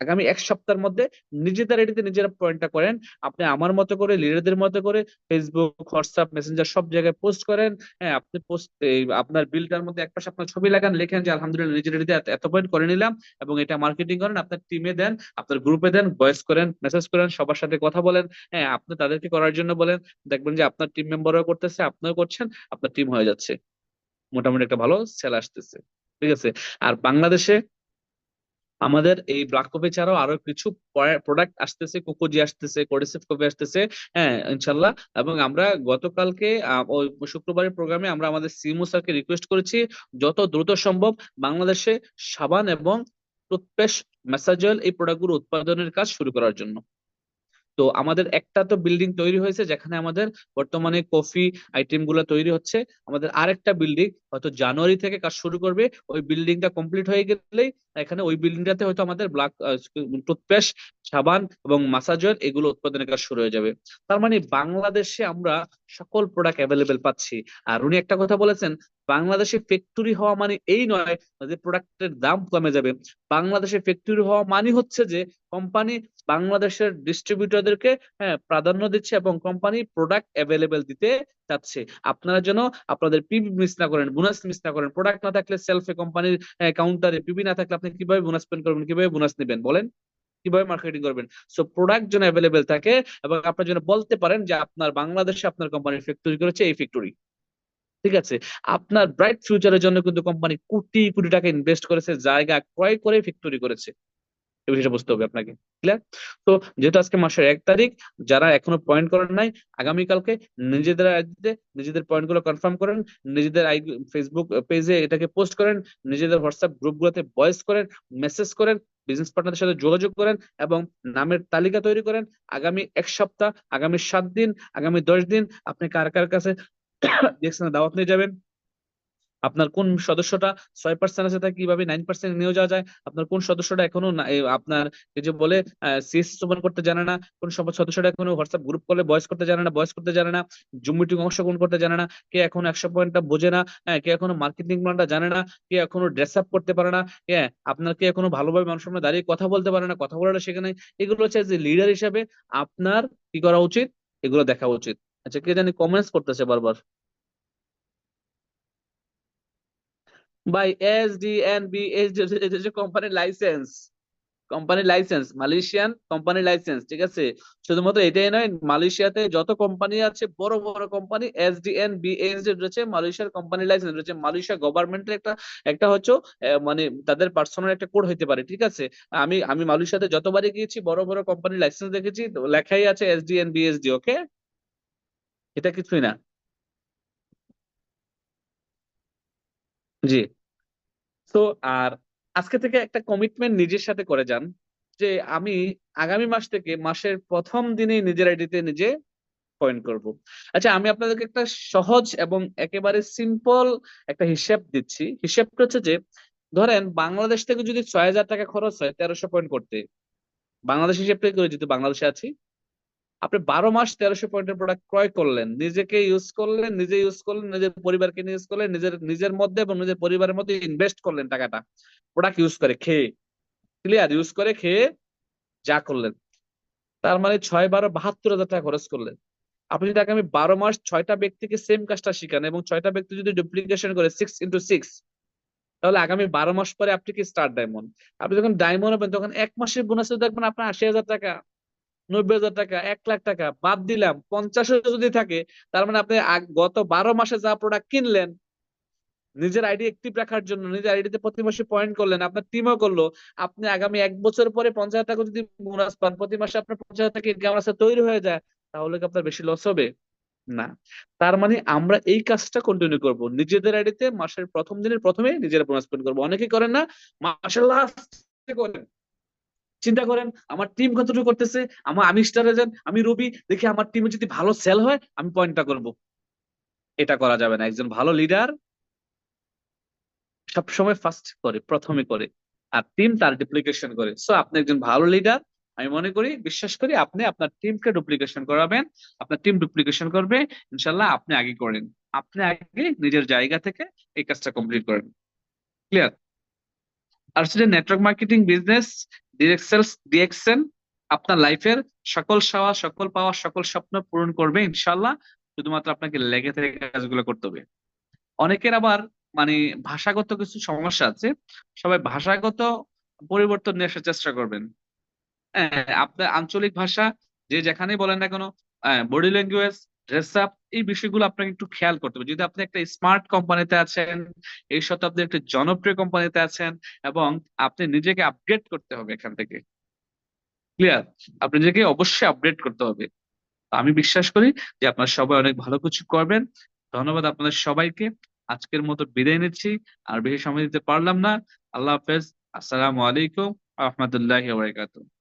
আগামী 1 সপ্তাহের মধ্যে নিজেদের আইডিতে নিজেরা পয়েন্টটা করেন। আপনি আমার মতো করে, লিডারদের মতো করে ফেসবুক, হোয়াটসঅ্যাপ, মেসেঞ্জার সব জায়গায় পোস্ট করেন। হ্যাঁ, আপনি পোস্ট, আপনার বিলটার মধ্যে এক পাশে আপনার ছবি লাগান, লেখেন যে আলহামদুলিল্লাহ নিজের আইডিতে এত পয়েন্ট করে নিলাম, এবং এটা মার্কেটিং করেন, আপনার টিমে দেন, আপনার গ্রুপে দেন, ভয়েস করেন, মেসেজ করেন, সবার সাথে কথা বলেন। হ্যাঁ, আপনি তাদেরকে করার জন্য বলেন, দেখবেন যে আপনার টিম মেম্বারও করতেছে, আপনিও করছেন, আপনার টিম হয়ে যাচ্ছে, মোটামুটি একটা ভালো সেল আসতেছে। ঠিক আছে। আর বাংলাদেশে আমাদের এই ব্ল্যাক কফি ছাড়াও আরো কিছু প্রোডাক্ট আসতেছে, কোকোজি আসতেছে, কোডেসিভ কফি আসতেছে। হ্যাঁ, ইনশাল্লাহ। এবং আমরা গতকালকে ওই শুক্রবারের প্রোগ্রামে আমরা আমাদের সিমো স্যারকে রিকোয়েস্ট করেছি যত দ্রুত সম্ভব বাংলাদেশে সাবান এবং টুথপেস্ট, ম্যাসাজ অয়েল, এই প্রোডাক্টগুলো উৎপাদনের কাজ শুরু করার জন্য। তো আমাদের একটা তো বিল্ডিং তৈরি হয়েছে যেখানে আমাদের বর্তমানে কফি আইটেম গুলো তৈরি হচ্ছে। আমাদের আরেকটা বিল্ডিং হয়তো জানুয়ারি থেকে কাজ শুরু করবে। ওই বিল্ডিংটা কমপ্লিট হয়ে গেলেই এখানে ওই বিল্ডিংটাতে হয়তো আমাদের ব্ল্যাক টুথপেস্ট, সাবান এবং মাসাজ অয়েল এগুলো উৎপাদনের কাজ শুরু হয়ে যাবে। তার মানে বাংলাদেশে আমরা সকল প্রোডাক্ট অ্যাভেলেবেল পাচ্ছি। আর উনি একটা কথা বলেছেন, বাংলাদেশে ফ্যাক্টরি হওয়া মানে এই নয় যে প্রোডাক্টের দাম কমে যাবে। বাংলাদেশে ফ্যাক্টরি হওয়া মানে হচ্ছে যে কোম্পানি বাংলাদেশের ডিস্ট্রিবিউটরদেরকে, হ্যাঁ, প্রাধান্য দিচ্ছে এবং কোম্পানি প্রোডাক্ট অ্যাভেলেবেল দিতে চাচ্ছে। আপনারা যেন আপনাদের পিবি মিস না করেন, বোনাস মিস না করেন। প্রোডাক্ট না থাকলে সেলফে, কোম্পানির কাউন্টারে পিবি না থাকলে আপনি কিভাবে বোনাস পেন করবেন, কিভাবে বোনাস নেবেন বলেন, কিভাবে মার্কেটিং করবেন? সো প্রোডাক্ট যেন অ্যাভেলেবেল থাকে এবং আপনার যেন বলতে পারেন যে আপনার বাংলাদেশে আপনার কোম্পানি ফ্যাক্টরি করেছে এই ফ্যাক্টরি। ঠিক আছে। আপনার ব্রাইট ফিউচারের জন্য কিন্তু কোম্পানি কোটি কোটি টাকা ইনভেস্ট করেছে, জায়গা ক্রয় করে ফ্যাক্টরি করেছে, এই বিষয়টা বুঝতে হবে আপনাকে। ক্লিয়ার? তো যেহেতু আজকে মাসের 1 তারিখ, যারা এখনো পয়েন্ট করেন নাই, আগামীকালকে নিজেদের আইডিতে নিজেদের পয়েন্ট গুলো কনফার্ম করেন, নিজেদের ফেসবুক পেজে এটাকে পোস্ট করেন, নিজেদের হোয়াটসঅ্যাপ গ্রুপগুলোতে ভয়েস করেন, মেসেজ করেন, বিজনেস পার্টনারদের সাথে যোগাযোগ করেন এবং নামের তালিকা তৈরি করেন। আগামী 1 সপ্তাহ, আগামী 7 দিন, আগামী 10 দিন আপনি কার কার কাছে দাওয়াত নিয়ে যাবেন। আপনার কোন সদস্যটা 6% আছে তাকে কিভাবে 9% নিয়ে যাওয়া যায়, আপনার কোন সদস্যটা এখনো আপনার এই যে বলে সিএস ওপেন করতে জানে না, কোন সদস্যটা এখনো হোয়াটসঅ্যাপ গ্রুপ কলে ভয়েস করতে জানে না, জুম মিটিং অংশগ্রহণ করতে জানে না, কে এখনো 100 পয়েন্টটা বোঝে না, কে এখনো মার্কেটিং প্ল্যানটা জানে না, কে এখনো ড্রেস আপ করতে পারে না, আপনার কে এখনো ভালোভাবে মানুষের সামনে দাঁড়িয়ে কথা বলতে পারে না, কথা বলাটা সেখানে। এগুলো হচ্ছে যে লিডার হিসেবে আপনার কি করা উচিত, এগুলো দেখা উচিত। আচ্ছা, কে জানি কমেন্টস করতেছে বারবার। ভাই এসডিএনবি যে কোম্পানির লাইসেন্স, মালয়েশিয়ান কোম্পানি লাইসেন্স, ঠিক আছে? শুধুমাত্র এটাই নয়, মালয়েশিয়াতে যত কোম্পানি আছে বড় বড় কোম্পানি, এসডিএন বিএসডি রয়েছে, মালয়েশিয়ার কোম্পানি লাইসেন্স রয়েছে। মালয়েশিয়া গভর্নমেন্টের একটা একটা হচ্ছে মানে তাদের পার্সোনাল একটা কোড হইতে পারে, ঠিক আছে? আমি আমি মালয়েশিয়াতে যতবারই গিয়েছি বড় বড় কোম্পানি লাইসেন্স দেখেছি, তো লেখাই আছে এসডিএন বিএসডি। ওকে, এটা কিছুই না। জি। তো আর আজকে থেকে একটা কমিটমেন্ট নিজের সাথে করে যান যে আমি আগামী মাস থেকে মাসের প্রথম দিনেই নিজের আইডিতে নিজে পয়েন্ট করব। আচ্ছা, আমি আপনাদেরকে একটা সহজ এবং একেবারে সিম্পল একটা হিসাব দিচ্ছি। হিসাবটা হচ্ছে যে ধরেন বাংলাদেশ থেকে যদি 6,000 টাকা খরচ হয় 1300 পয়েন্ট করতে, বাংলাদেশ হিসেবটা করে যেহেতু বাংলাদেশে আছি, আপনি 12 মাস 1300 পয়েন্টের প্রোডাক্ট ক্রয় করলেন, নিজেকে ইউজ করলেন, নিজে ইউজ করলেন, নিজের পরিবারকে ইউজ করলেন, নিজের নিজের মধ্যে এবং নিজের পরিবারের মধ্যে ইনভেস্ট করলেন টাকাটা, প্রোডাক্ট ইউজ করে খেয়ে, ক্লিয়ার, ইউজ করে খেয়ে যা করলেন, তার মানে 6 12 72 হাজার টাকা খরচ করলেন। আপনি যদি আগামী 12 মাস 6টা ব্যক্তিকে সেম কাজটা শিখান এবং 6টা ব্যক্তি যদি ডুপ্লিকেশন করে 6 × 6, তাহলে আগামী 12 মাস পরে আপনি কি স্টার ডায়মন্ড। আপনি যখন ডায়মন্ড হবেন তখন এক মাসের বোনাসে দেখবেন আপনার 80,000 টাকা, 90,000 টাকা, 1,00,000 টাকা, বাদ দিলাম 50 যদি থাকে, তার মানে আপনি গত 12 মাসে যা প্রোডাক্ট কিনলেন নিজের আইডি অ্যাক্টিভ রাখার জন্য, নিজের আইডিতে প্রতি মাসে পয়েন্ট করলেন, আপনার টিমও করলো, আপনি আগামী 1 বছর পরে 50,000 টাকা যদি বোনাস পান, প্রতি মাসে আপনার 50,000 টাকা ইনকাম আসা তৈরি হয়ে যায়, তাহলে কি আপনার বেশি লস হবে? না। তার মানে আমরা এই কাজটা কন্টিনিউ করব, নিজেদের আইডিতে মাসের প্রথম দিনের প্রথমে নিজেরা বোনাস পয়েন্ট করবো। অনেকেই করেন না, মাসের লাস্টে করেন। চিন্তা করেন আমার টিম কতটুকু করতেছে, আমি স্টার এজেন্ট, আমি রবি, দেখি আমার টিমে যদি ভালো সেল হয় আমি পয়েন্টটা করব। এটা করা যাবে না। একজন ভালো লিডার সবসময় ফার্স্ট করে, প্রথমে করে, আর টিম তার ডুপ্লিকেশন করে। সো আপনি একজন ভালো লিডার, আমি মনে করি, বিশ্বাস করি, আপনি আপনার টিমকে ডুপ্লিকেশন করাবেন, আপনার টিম ডুপ্লিকেশন করবে, ইনশাল্লাহ আপনি আগে করেন, আপনি আগে নিজের জায়গা থেকে এই কাজটা কমপ্লিট করেন। ক্লিয়ার? আর সেটা network marketing business direct sales DXN আপনার লাইফের সকল চাওয়া, সকল পাওয়া, সকল স্বপ্ন পূরণ করবে ইনশাল্লাহ। শুধুমাত্র আপনাকে লেগে থেকে কাজগুলো করতে হবে। অনেকের আবার মানে ভাষাগত কিছু সমস্যা আছে, সবাই ভাষাগত পরিবর্তন নিয়ে আসার চেষ্টা করবেন। হ্যাঁ, আপনার আঞ্চলিক ভাষা যে যেখানেই বলেন না কেন, বডি ল্যাঙ্গুয়েজ, ড্রেস আপ, এই বিষয়গুলো আপনাকে একটু খেয়াল করতে হবে। যদি আপনি একটা স্মার্ট কোম্পানিতে আছেন, এই শতাব্দীর একটা জনপ্রিয় কোম্পানিতে আছেন, এবং আপনি নিজেকে আপগ্রেড করতে হবে এখান থেকে। ক্লিয়ার? আপনি নিজেকে অবশ্যই আপগ্রেড করতে হবে। আমি বিশ্বাস করি যে আপনারা সবাই অনেক ভালো কিছু করবেন। ধন্যবাদ আপনাদের সবাইকে। আজকের মতো বিদায় নিচ্ছি, আর বেশি সময় দিতে পারলাম না। আল্লাহ হাফেজ। আসসালামু আলাইকুম ওয়া রাহমাতুল্লাহি ওয়া বারাকাতুহু।